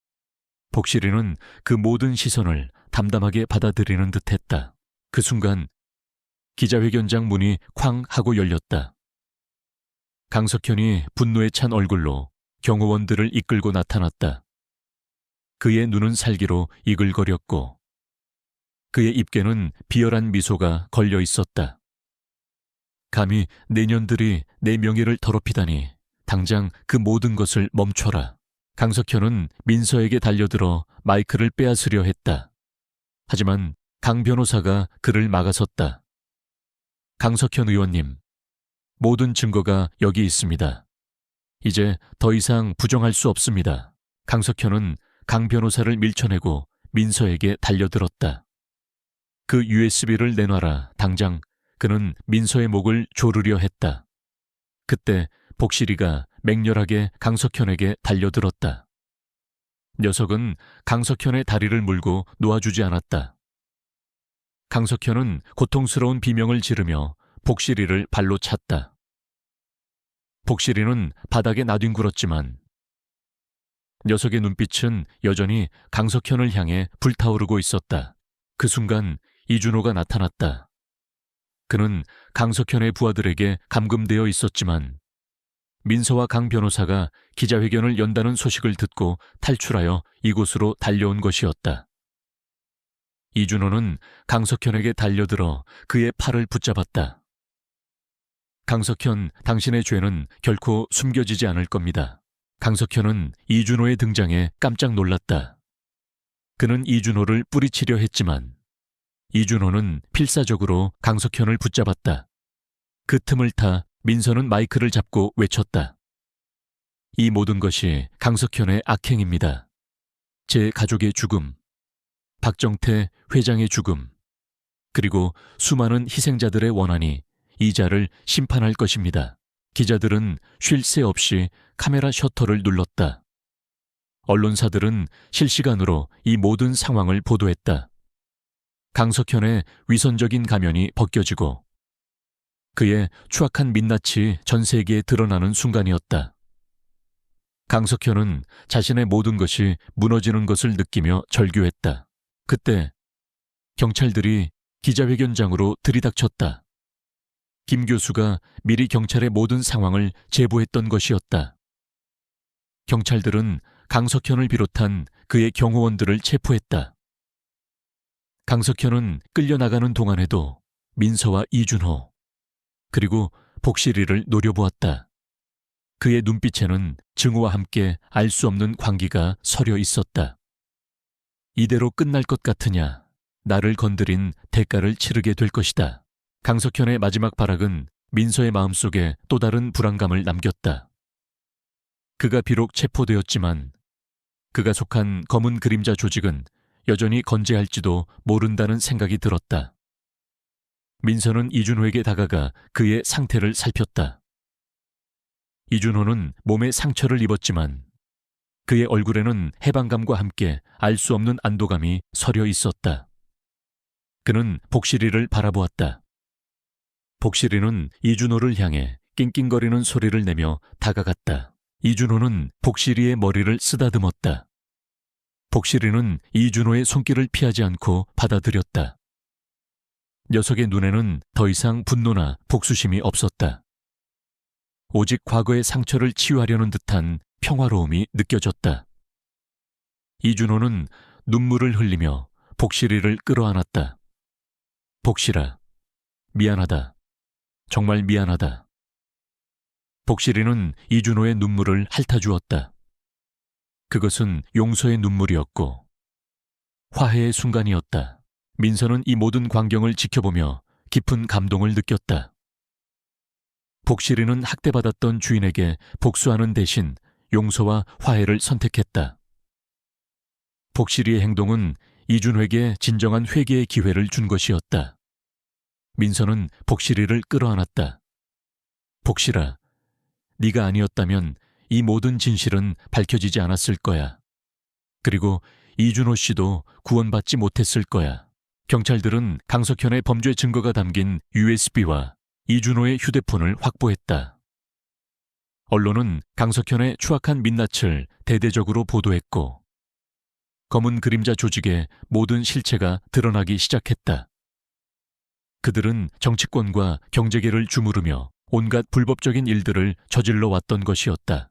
A: 복실이는 그 모든 시선을 담담하게 받아들이는 듯했다. 그 순간 기자회견장 문이 쾅 하고 열렸다. 강석현이 분노에 찬 얼굴로 경호원들을 이끌고 나타났다. 그의 눈은 살기로 이글거렸고 그의 입에는 비열한 미소가 걸려 있었다. 감히 내년들이 내 명예를 더럽히다니 당장 그 모든 것을 멈춰라. 강석현은 민서에게 달려들어 마이크를 빼앗으려 했다. 하지만 강 변호사가 그를 막아섰다. 강석현 의원님, 모든 증거가 여기 있습니다. 이제 더 이상 부정할 수 없습니다. 강석현은 강 변호사를 밀쳐내고 민서에게 달려들었다. 그 USB를 내놔라. 당장. 그는 민서의 목을 조르려 했다. 그때 복실이가 맹렬하게 강석현에게 달려들었다. 녀석은 강석현의 다리를 물고 놓아주지 않았다. 강석현은 고통스러운 비명을 지르며 복실이를 발로 찼다. 복실이는 바닥에 나뒹굴었지만 녀석의 눈빛은 여전히 강석현을 향해 불타오르고 있었다. 그 순간 이준호가 나타났다. 그는 강석현의 부하들에게 감금되어 있었지만 민서와 강 변호사가 기자회견을 연다는 소식을 듣고 탈출하여 이곳으로 달려온 것이었다. 이준호는 강석현에게 달려들어 그의 팔을 붙잡았다. 강석현, 당신의 죄는 결코 숨겨지지 않을 겁니다. 강석현은 이준호의 등장에 깜짝 놀랐다. 그는 이준호를 뿌리치려 했지만 이준호는 필사적으로 강석현을 붙잡았다. 그 틈을 타 민서는 마이크를 잡고 외쳤다. 이 모든 것이 강석현의 악행입니다. 제 가족의 죽음, 박정태 회장의 죽음, 그리고 수많은 희생자들의 원한이 이 자를 심판할 것입니다. 기자들은 쉴 새 없이 카메라 셔터를 눌렀다. 언론사들은 실시간으로 이 모든 상황을 보도했다. 강석현의 위선적인 가면이 벗겨지고 그의 추악한 민낯이 전 세계에 드러나는 순간이었다. 강석현은 자신의 모든 것이 무너지는 것을 느끼며 절규했다. 그때 경찰들이 기자회견장으로 들이닥쳤다. 김 교수가 미리 경찰의 모든 상황을 제보했던 것이었다. 경찰들은 강석현을 비롯한 그의 경호원들을 체포했다. 강석현은 끌려나가는 동안에도 민서와 이준호, 그리고 복실이를 노려보았다. 그의 눈빛에는 증오와 함께 알 수 없는 광기가 서려 있었다. 이대로 끝날 것 같으냐? 나를 건드린 대가를 치르게 될 것이다. 강석현의 마지막 발악은 민서의 마음속에 또 다른 불안감을 남겼다. 그가 비록 체포되었지만 그가 속한 검은 그림자 조직은 여전히 건재할지도 모른다는 생각이 들었다. 민서는 이준호에게 다가가 그의 상태를 살폈다. 이준호는 몸에 상처를 입었지만 그의 얼굴에는 해방감과 함께 알 수 없는 안도감이 서려 있었다. 그는 복실이를 바라보았다. 복실이는 이준호를 향해 낑낑거리는 소리를 내며 다가갔다. 이준호는 복실이의 머리를 쓰다듬었다. 복실이는 이준호의 손길을 피하지 않고 받아들였다. 녀석의 눈에는 더 이상 분노나 복수심이 없었다. 오직 과거의 상처를 치유하려는 듯한 평화로움이 느껴졌다. 이준호는 눈물을 흘리며 복실이를 끌어안았다. 복실아, 미안하다. 정말 미안하다. 복실이는 이준호의 눈물을 핥아주었다. 그것은 용서의 눈물이었고 화해의 순간이었다. 민서는 이 모든 광경을 지켜보며 깊은 감동을 느꼈다. 복실이는 학대받았던 주인에게 복수하는 대신 용서와 화해를 선택했다. 복실이의 행동은 이준호에게 진정한 회개의 기회를 준 것이었다. 민서는 복실이를 끌어안았다. 복실아, 네가 아니었다면 이 모든 진실은 밝혀지지 않았을 거야. 그리고 이준호 씨도 구원받지 못했을 거야. 경찰들은 강석현의 범죄 증거가 담긴 USB와 이준호의 휴대폰을 확보했다. 언론은 강석현의 추악한 민낯을 대대적으로 보도했고 검은 그림자 조직의 모든 실체가 드러나기 시작했다. 그들은 정치권과 경제계를 주무르며 온갖 불법적인 일들을 저질러 왔던 것이었다.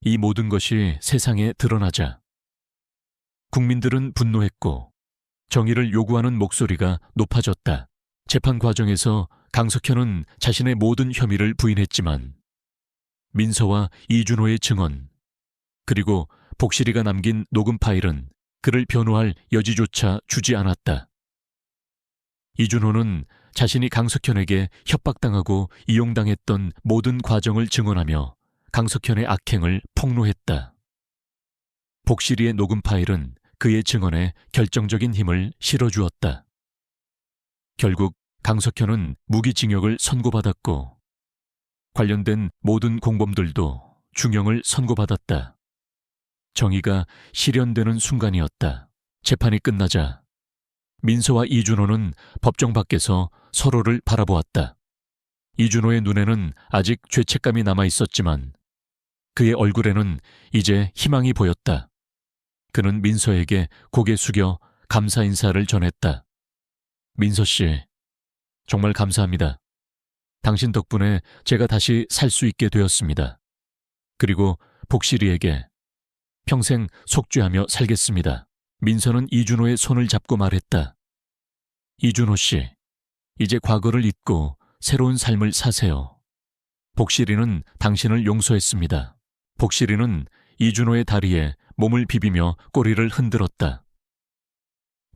A: 이 모든 것이 세상에 드러나자 국민들은 분노했고 정의를 요구하는 목소리가 높아졌다. 재판 과정에서 강석현은 자신의 모든 혐의를 부인했지만 민서와 이준호의 증언, 그리고 복실이가 남긴 녹음 파일은 그를 변호할 여지조차 주지 않았다. 이준호는 자신이 강석현에게 협박당하고 이용당했던 모든 과정을 증언하며 강석현의 악행을 폭로했다. 복실이의 녹음 파일은 그의 증언에 결정적인 힘을 실어주었다. 결국 강석현은 무기징역을 선고받았고 관련된 모든 공범들도 중형을 선고받았다. 정의가 실현되는 순간이었다. 재판이 끝나자 민서와 이준호는 법정 밖에서 서로를 바라보았다. 이준호의 눈에는 아직 죄책감이 남아 있었지만 그의 얼굴에는 이제 희망이 보였다. 그는 민서에게 고개 숙여 감사 인사를 전했다. 민서 씨, 정말 감사합니다. 당신 덕분에 제가 다시 살 수 있게 되었습니다. 그리고 복실이에게 평생 속죄하며 살겠습니다. 민서는 이준호의 손을 잡고 말했다. 이준호 씨, 이제 과거를 잊고 새로운 삶을 사세요. 복실이는 당신을 용서했습니다. 복실이는 이준호의 다리에 몸을 비비며 꼬리를 흔들었다.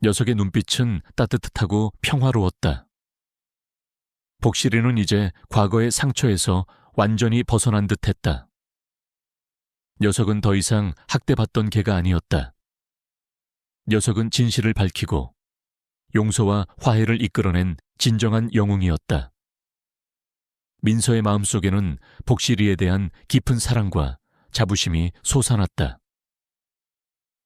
A: 녀석의 눈빛은 따뜻하고 평화로웠다. 복실이는 이제 과거의 상처에서 완전히 벗어난 듯했다. 녀석은 더 이상 학대받던 개가 아니었다. 녀석은 진실을 밝히고 용서와 화해를 이끌어낸 진정한 영웅이었다. 민서의 마음속에는 복실이에 대한 깊은 사랑과 자부심이 솟아났다.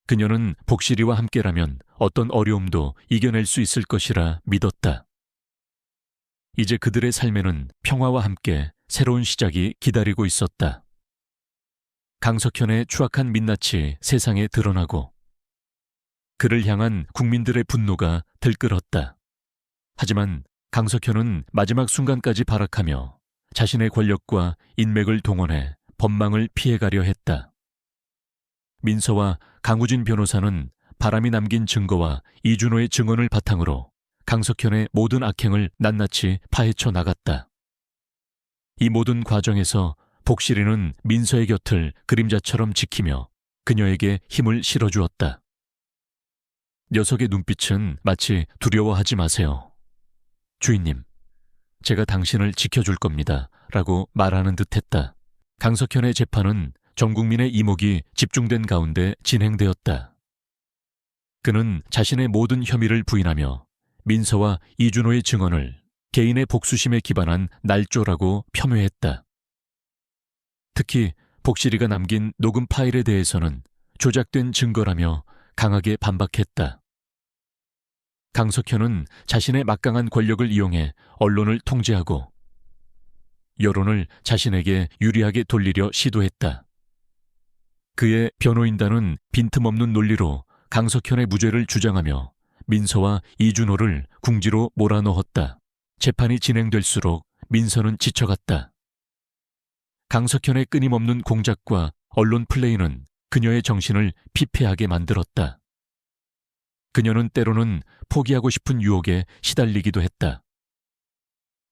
A: 그녀는 복실이와 함께라면 어떤 어려움도 이겨낼 수 있을 것이라 믿었다. 이제 그들의 삶에는 평화와 함께 새로운 시작이 기다리고 있었다. 강석현의 추악한 민낯이 세상에 드러나고 그를 향한 국민들의 분노가 들끓었다. 하지만 강석현은 마지막 순간까지 발악하며 자신의 권력과 인맥을 동원해 법망을 피해가려 했다. 민서와 강우진 변호사는 바람이 남긴 증거와 이준호의 증언을 바탕으로 강석현의 모든 악행을 낱낱이 파헤쳐 나갔다. 이 모든 과정에서 복실이는 민서의 곁을 그림자처럼 지키며 그녀에게 힘을 실어주었다. 녀석의 눈빛은 마치 두려워하지 마세요. 주인님, 제가 당신을 지켜줄 겁니다. 라고 말하는 듯했다. 강석현의 재판은 전 국민의 이목이 집중된 가운데 진행되었다. 그는 자신의 모든 혐의를 부인하며 민서와 이준호의 증언을 개인의 복수심에 기반한 날조라고 폄훼했다. 특히 복실이가 남긴 녹음 파일에 대해서는 조작된 증거라며 강하게 반박했다. 강석현은 자신의 막강한 권력을 이용해 언론을 통제하고 여론을 자신에게 유리하게 돌리려 시도했다. 그의 변호인단은 빈틈없는 논리로 강석현의 무죄를 주장하며 민서와 이준호를 궁지로 몰아넣었다. 재판이 진행될수록 민서는 지쳐갔다. 강석현의 끊임없는 공작과 언론 플레이는 그녀의 정신을 피폐하게 만들었다. 그녀는 때로는 포기하고 싶은 유혹에 시달리기도 했다.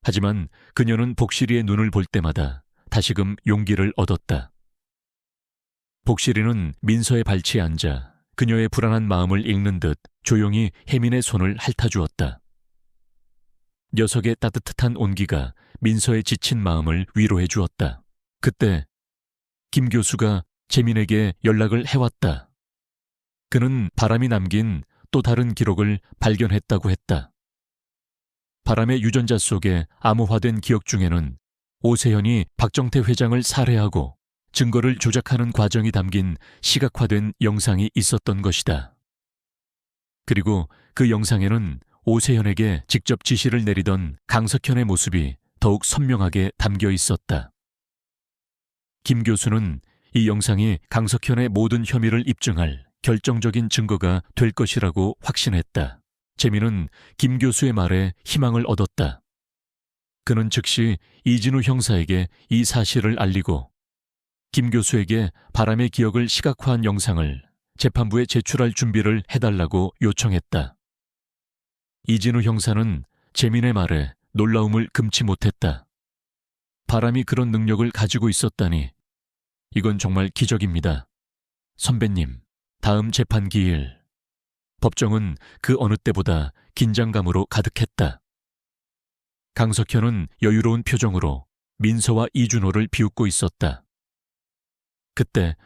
A: 하지만 그녀는 복실이의 눈을 볼 때마다 다시금 용기를 얻었다. 복실이는 민서의 발치에 앉아 그녀의 불안한 마음을 읽는 듯 조용히 혜민의 손을 핥아주었다. 녀석의 따뜻한 온기가 민서의 지친 마음을 위로해 주었다. 그때 김 교수가 재민에게 연락을 해왔다. 그는 바람이 남긴 또 다른 기록을 발견했다고 했다. 바람의 유전자 속에 암호화된 기억 중에는 오세현이 박정태 회장을 살해하고 증거를 조작하는 과정이 담긴 시각화된 영상이 있었던 것이다. 그리고 그 영상에는 오세현에게 직접 지시를 내리던 강석현의 모습이 더욱 선명하게 담겨 있었다. 김 교수는 이 영상이 강석현의 모든 혐의를 입증할 결정적인 증거가 될 것이라고 확신했다. 재민은 김 교수의 말에 희망을 얻었다. 그는 즉시 이진우 형사에게 이 사실을 알리고 김 교수에게 바람의 기억을 시각화한 영상을 재판부에 제출할 준비를 해달라고 요청했다. 이진우 형사는 재민의 말에 놀라움을 금치 못했다. 바람이 그런 능력을 가지고 있었다니 이건 정말 기적입니다. 선배님, 다음 재판 기일. 법정은 그 어느 때보다 긴장감으로 가득했다. 강석현은 여유로운 표정으로 민서와 이준호를 비웃고 있었다. 그때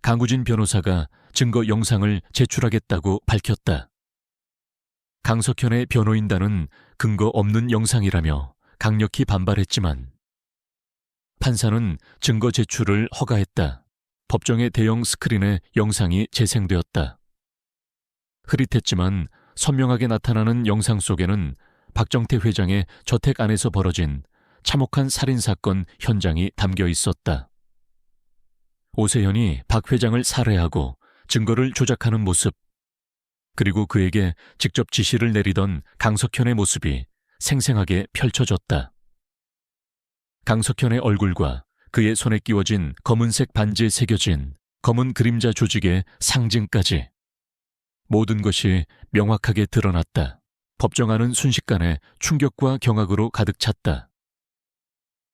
A: 강우진 변호사가 증거 영상을 제출하겠다고 밝혔다. 강석현의 변호인단은 근거 없는 영상이라며 강력히 반발했지만 판사는 증거 제출을 허가했다. 법정의 대형 스크린에 영상이 재생되었다. 흐릿했지만 선명하게 나타나는 영상 속에는 박정태 회장의 저택 안에서 벌어진 참혹한 살인사건 현장이 담겨 있었다. 오세현이 박 회장을 살해하고 증거를 조작하는 모습, 그리고 그에게 직접 지시를 내리던 강석현의 모습이 생생하게 펼쳐졌다. 강석현의 얼굴과 그의 손에 끼워진 검은색 반지에 새겨진 검은 그림자 조직의 상징까지 모든 것이 명확하게 드러났다. 법정 안은 순식간에 충격과 경악으로 가득 찼다.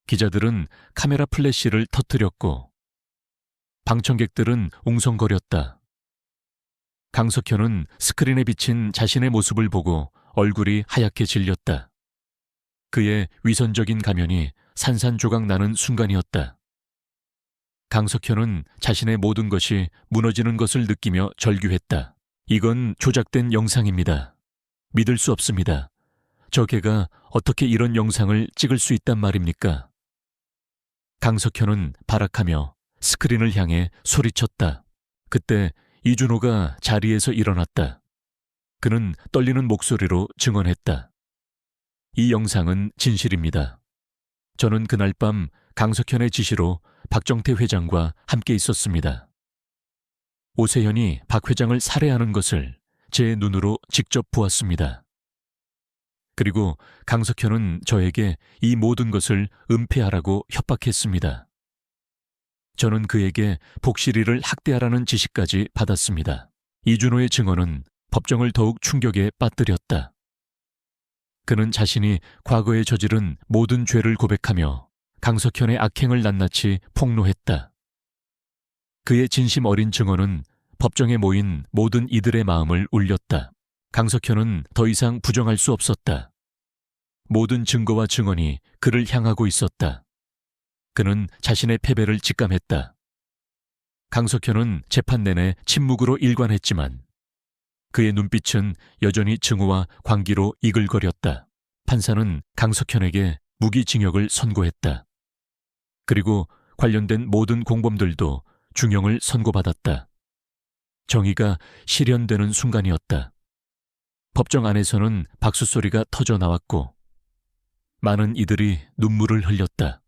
A: 기자들은 카메라 플래시를 터뜨렸고 방청객들은 웅성거렸다. 강석현은 스크린에 비친 자신의 모습을 보고 얼굴이 하얗게 질렸다. 그의 위선적인 가면이 산산조각 나는 순간이었다. 강석현은 자신의 모든 것이 무너지는 것을 느끼며 절규했다. 이건 조작된 영상입니다. 믿을 수 없습니다. 저 개가 어떻게 이런 영상을 찍을 수 있단 말입니까? 강석현은 발악하며 스크린을 향해 소리쳤다. 그때 이준호가 자리에서 일어났다. 그는 떨리는 목소리로 증언했다. 이 영상은 진실입니다. 저는 그날 밤 강석현의 지시로 박정태 회장과 함께 있었습니다. 오세현이 박 회장을 살해하는 것을 제 눈으로 직접 보았습니다. 그리고 강석현은 저에게 이 모든 것을 은폐하라고 협박했습니다. 저는 그에게 복실이를 학대하라는 지시까지 받았습니다. 이준호의 증언은 법정을 더욱 충격에 빠뜨렸다. 그는 자신이 과거에 저지른 모든 죄를 고백하며 강석현의 악행을 낱낱이 폭로했다. 그의 진심 어린 증언은 법정에 모인 모든 이들의 마음을 울렸다. 강석현은 더 이상 부정할 수 없었다. 모든 증거와 증언이 그를 향하고 있었다. 그는 자신의 패배를 직감했다. 강석현은 재판 내내 침묵으로 일관했지만 그의 눈빛은 여전히 증오와 광기로 이글거렸다. 판사는 강석현에게 무기징역을 선고했다. 그리고 관련된 모든 공범들도 중형을 선고받았다. 정의가 실현되는 순간이었다. 법정 안에서는 박수 소리가 터져 나왔고 많은 이들이 눈물을 흘렸다.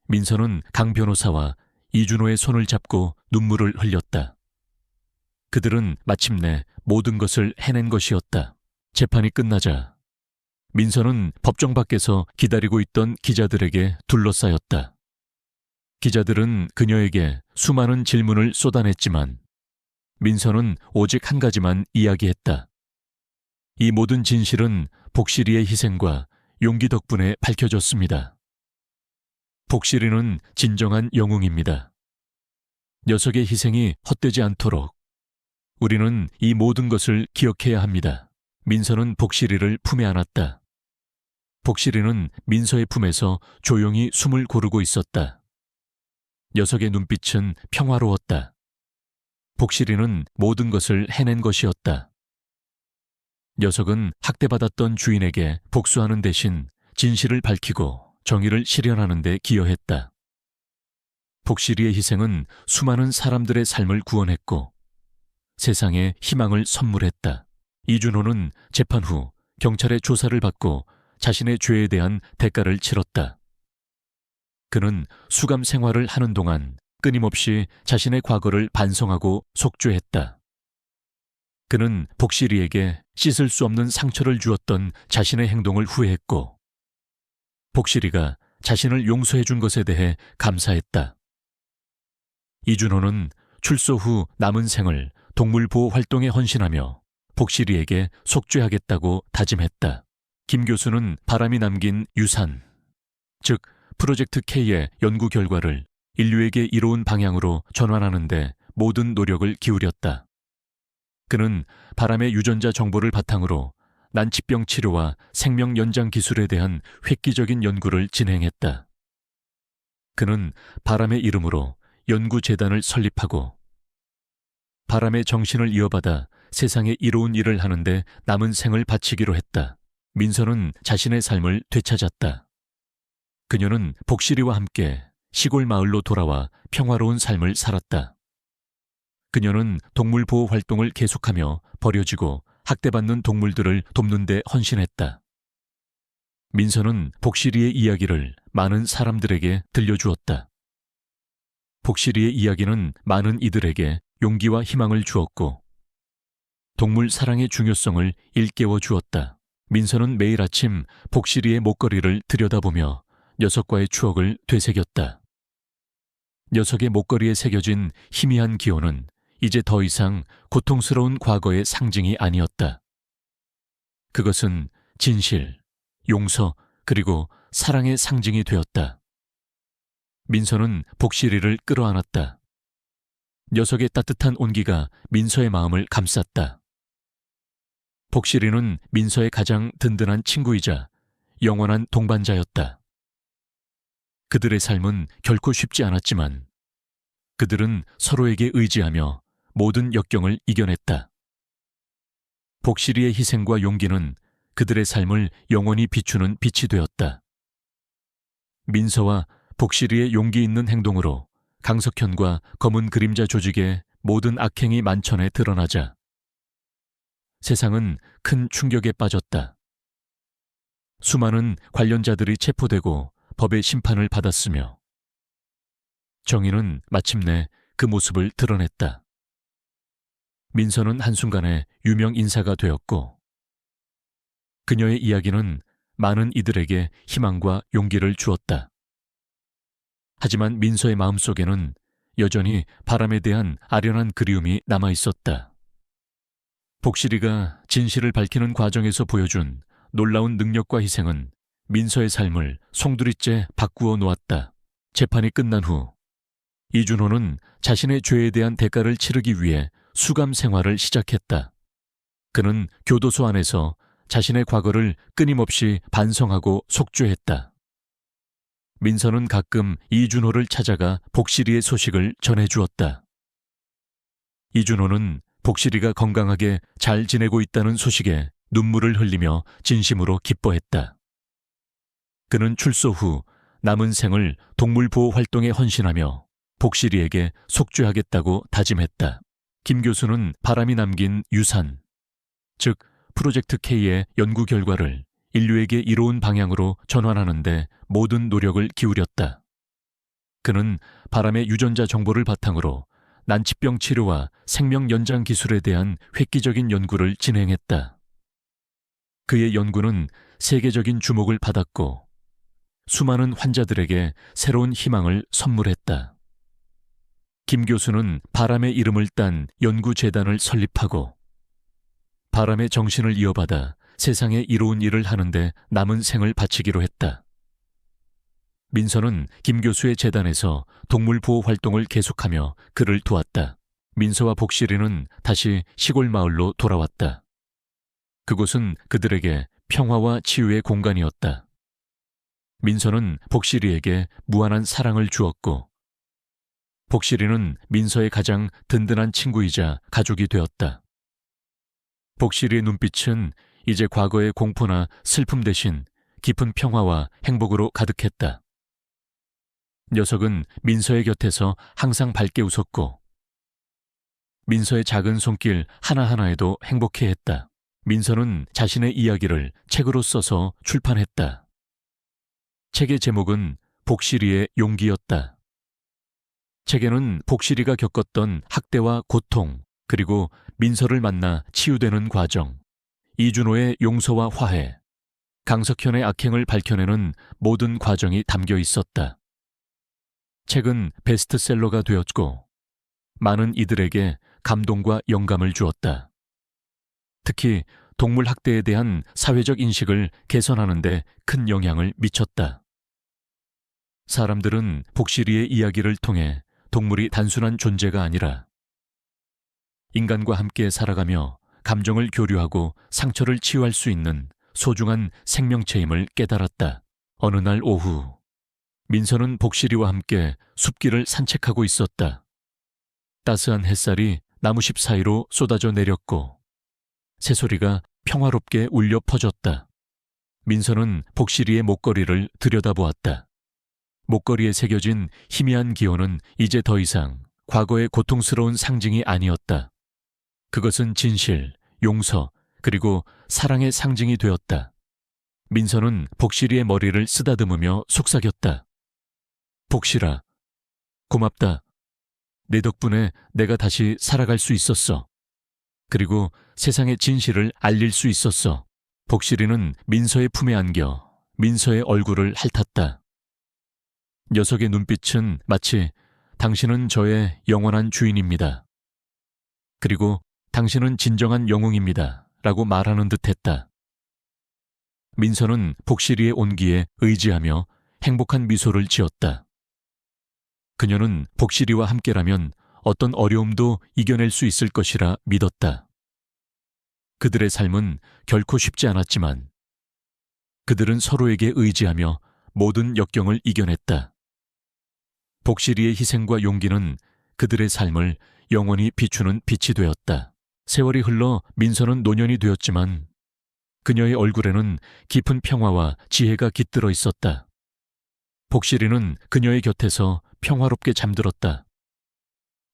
A: 민서는 강 변호사와 이준호의 손을 잡고 눈물을 흘렸다. 그들은 마침내 모든 것을 해낸 것이었다. 재판이 끝나자 민서는 법정 밖에서 기다리고 있던 기자들에게 둘러싸였다. 기자들은 그녀에게 수많은 질문을 쏟아냈지만 민서는 오직 한 가지만 이야기했다. 이 모든 진실은 복실이의 희생과 용기 덕분에 밝혀졌습니다. 복실이는 진정한 영웅입니다. 녀석의 희생이 헛되지 않도록 우리는 이 모든 것을 기억해야 합니다. 민서는 복실이를 품에 안았다. 복실이는 민서의 품에서 조용히 숨을 고르고 있었다. 녀석의 눈빛은 평화로웠다. 복실이는 모든 것을 해낸 것이었다. 녀석은 학대받았던 주인에게 복수하는 대신 진실을 밝히고 정의를 실현하는 데 기여했다. 복실이의 희생은 수많은 사람들의 삶을 구원했고 세상에 희망을 선물했다. 이준호는 재판 후 경찰의 조사를 받고 자신의 죄에 대한 대가를 치렀다. 그는 수감 생활을 하는 동안 끊임없이 자신의 과거를 반성하고 속죄했다. 그는 복실이에게 씻을 수 없는 상처를 주었던 자신의 행동을 후회했고 복실이가 자신을 용서해 준 것에 대해 감사했다. 이준호는 출소 후 남은 생을 동물보호 활동에 헌신하며 복실이에게 속죄하겠다고 다짐했다. 김 교수는 바람이 남긴 유산, 즉 프로젝트 K의 연구 결과를 인류에게 이로운 방향으로 전환하는 데 모든 노력을 기울였다. 그는 바람의 유전자 정보를 바탕으로 난치병 치료와 생명 연장 기술에 대한 획기적인 연구를 진행했다. 그는 바람의 이름으로 연구재단을 설립하고 바람의 정신을 이어받아 세상에 이로운 일을 하는데 남은 생을 바치기로 했다. 민서는 자신의 삶을 되찾았다. 그녀는 복실이와 함께 시골 마을로 돌아와 평화로운 삶을 살았다. 그녀는 동물 보호 활동을 계속하며 버려지고 학대받는 동물들을 돕는 데 헌신했다. 민서는 복실이의 이야기를 많은 사람들에게 들려주었다. 복실이의 이야기는 많은 이들에게 용기와 희망을 주었고 동물 사랑의 중요성을 일깨워 주었다. 민서는 매일 아침 복실이의 목걸이를 들여다보며 녀석과의 추억을 되새겼다. 녀석의 목걸이에 새겨진 희미한 기호는 이제 더 이상 고통스러운 과거의 상징이 아니었다. 그것은 진실, 용서, 그리고 사랑의 상징이 되었다. 민서는 복실이를 끌어안았다. 녀석의 따뜻한 온기가 민서의 마음을 감쌌다. 복실이는 민서의 가장 든든한 친구이자 영원한 동반자였다. 그들의 삶은 결코 쉽지 않았지만 그들은 서로에게 의지하며 모든 역경을 이겨냈다. 복실이의 희생과 용기는 그들의 삶을 영원히 비추는 빛이 되었다. 민서와 복실이의 용기 있는 행동으로 강석현과 검은 그림자 조직의 모든 악행이 만천에 드러나자 세상은 큰 충격에 빠졌다. 수많은 관련자들이 체포되고 법의 심판을 받았으며 정의는 마침내 그 모습을 드러냈다. 민서는 한순간에 유명 인사가 되었고 그녀의 이야기는 많은 이들에게 희망과 용기를 주었다. 하지만 민서의 마음속에는 여전히 바람에 대한 아련한 그리움이 남아있었다. 복실이가 진실을 밝히는 과정에서 보여준 놀라운 능력과 희생은 민서의 삶을 송두리째 바꾸어 놓았다. 재판이 끝난 후 이준호는 자신의 죄에 대한 대가를 치르기 위해 수감 생활을 시작했다. 그는 교도소 안에서 자신의 과거를 끊임없이 반성하고 속죄했다. 민서는 가끔 이준호를 찾아가 복실이의 소식을 전해주었다. 이준호는 복실이가 건강하게 잘 지내고 있다는 소식에 눈물을 흘리며 진심으로 기뻐했다. 그는 출소 후 남은 생을 동물보호 활동에 헌신하며 복실이에게 속죄하겠다고 다짐했다. 김 교수는 바람이 남긴 유산, 즉 프로젝트 K의 연구 결과를 인류에게 이로운 방향으로 전환하는 데 모든 노력을 기울였다. 그는 바람의 유전자 정보를 바탕으로 난치병 치료와 생명 연장 기술에 대한 획기적인 연구를 진행했다. 그의 연구는 세계적인 주목을 받았고 수많은 환자들에게 새로운 희망을 선물했다. 김 교수는 바람의 이름을 딴 연구재단을 설립하고 바람의 정신을 이어받아 세상에 이로운 일을 하는데 남은 생을 바치기로 했다. 민서는 김 교수의 재단에서 동물보호 활동을 계속하며 그를 도왔다. 민서와 복실이는 다시 시골 마을로 돌아왔다. 그곳은 그들에게 평화와 치유의 공간이었다. 민서는 복실이에게 무한한 사랑을 주었고 복실이는 민서의 가장 든든한 친구이자 가족이 되었다. 복실이의 눈빛은 이제 과거의 공포나 슬픔 대신 깊은 평화와 행복으로 가득했다. 녀석은 민서의 곁에서 항상 밝게 웃었고 민서의 작은 손길 하나하나에도 행복해했다. 민서는 자신의 이야기를 책으로 써서 출판했다. 책의 제목은 복실이의 용기였다. 책에는 복실이가 겪었던 학대와 고통, 그리고 민서를 만나 치유되는 과정, 이준호의 용서와 화해, 강석현의 악행을 밝혀내는 모든 과정이 담겨 있었다. 책은 베스트셀러가 되었고 많은 이들에게 감동과 영감을 주었다. 특히 동물 학대에 대한 사회적 인식을 개선하는 데 큰 영향을 미쳤다. 사람들은 복실이의 이야기를 통해 동물이 단순한 존재가 아니라 인간과 함께 살아가며 감정을 교류하고 상처를 치유할 수 있는 소중한 생명체임을 깨달았다. 어느 날 오후, 민서는 복실이와 함께 숲길을 산책하고 있었다. 따스한 햇살이 나무십 사이로 쏟아져 내렸고 새소리가 평화롭게 울려 퍼졌다. 민서는 복실이의 목걸이를 들여다보았다. 목걸이에 새겨진 희미한 기호는 이제 더 이상 과거의 고통스러운 상징이 아니었다. 그것은 진실, 용서, 그리고 사랑의 상징이 되었다. 민서는 복실이의 머리를 쓰다듬으며 속삭였다. 복실아, 고맙다. 내 덕분에 내가 다시 살아갈 수 있었어. 그리고 세상의 진실을 알릴 수 있었어. 복실이는 민서의 품에 안겨 민서의 얼굴을 핥았다. 녀석의 눈빛은 마치 당신은 저의 영원한 주인입니다. 그리고 당신은 진정한 영웅입니다. 라고 말하는 듯 했다. 민서는 복실이의 온기에 의지하며 행복한 미소를 지었다. 그녀는 복실이와 함께라면 어떤 어려움도 이겨낼 수 있을 것이라 믿었다. 그들의 삶은 결코 쉽지 않았지만 그들은 서로에게 의지하며 모든 역경을 이겨냈다. 복실이의 희생과 용기는 그들의 삶을 영원히 비추는 빛이 되었다. 세월이 흘러 민서는 노년이 되었지만 그녀의 얼굴에는 깊은 평화와 지혜가 깃들어 있었다. 복실이는 그녀의 곁에서 평화롭게 잠들었다.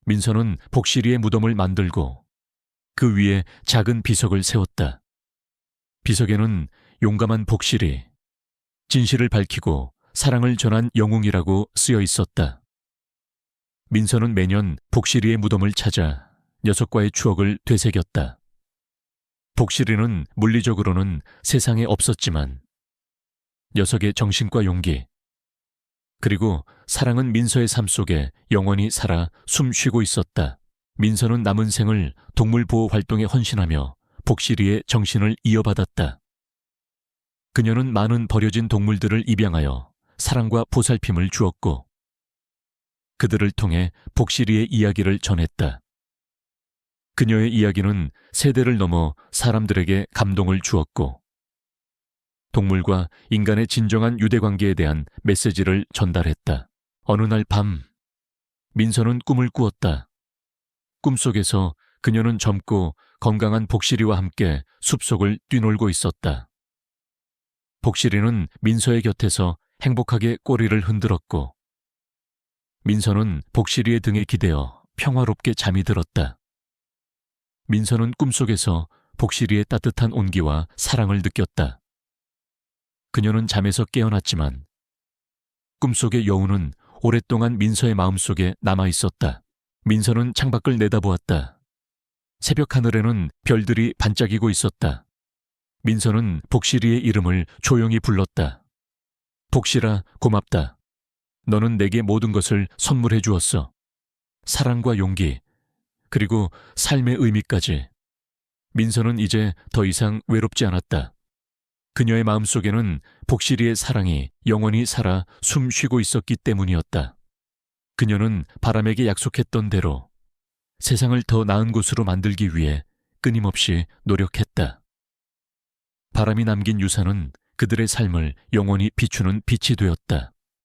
A: 민서는 복실이의 무덤을 만들고 그 위에 작은 비석을 세웠다. 비석에는 용감한 복실이, 진실을 밝히고 사랑을 전한 영웅이라고 쓰여 있었다. 민서는 매년 복실이의 무덤을 찾아 녀석과의 추억을 되새겼다. 복실이는 물리적으로는 세상에 없었지만 녀석의 정신과 용기, 그리고 사랑은 민서의 삶 속에 영원히 살아 숨 쉬고 있었다. 민서는 남은 생을 동물보호 활동에 헌신하며 복실이의 정신을 이어받았다. 그녀는 많은 버려진 동물들을 입양하여 사랑과 보살핌을 주었고 그들을 통해 복실이의 이야기를 전했다. 그녀의 이야기는 세대를 넘어 사람들에게 감동을 주었고 동물과 인간의 진정한 유대관계에 대한 메시지를 전달했다. 어느 날 밤, 민서는 꿈을 꾸었다. 꿈속에서 그녀는 젊고 건강한 복실이와 함께 숲속을 뛰놀고 있었다. 복실이는 민서의 곁에서 행복하게 꼬리를 흔들었고 민서는 복실이의 등에 기대어 평화롭게 잠이 들었다. 민서는 꿈속에서 복실이의 따뜻한 온기와 사랑을 느꼈다. 그녀는 잠에서 깨어났지만 꿈속의 여우는 오랫동안 민서의 마음속에 남아있었다. 민서는 창밖을 내다보았다. 새벽 하늘에는 별들이 반짝이고 있었다. 민서는 복실이의 이름을 조용히 불렀다. 복실아, 고맙다. 너는 내게 모든 것을 선물해 주었어. 사랑과 용기, 그리고 삶의 의미까지. 민서는 이제 더 이상 외롭지 않았다. 그녀의 마음속에는 복실이의 사랑이 영원히 살아 숨 쉬고 있었기 때문이었다. 그녀는 바람에게 약속했던 대로 세상을 더 나은 곳으로 만들기 위해 끊임없이 노력했다. 바람이 남긴 유산은 그들의 삶을 영원히 비추는 빛이 되었다.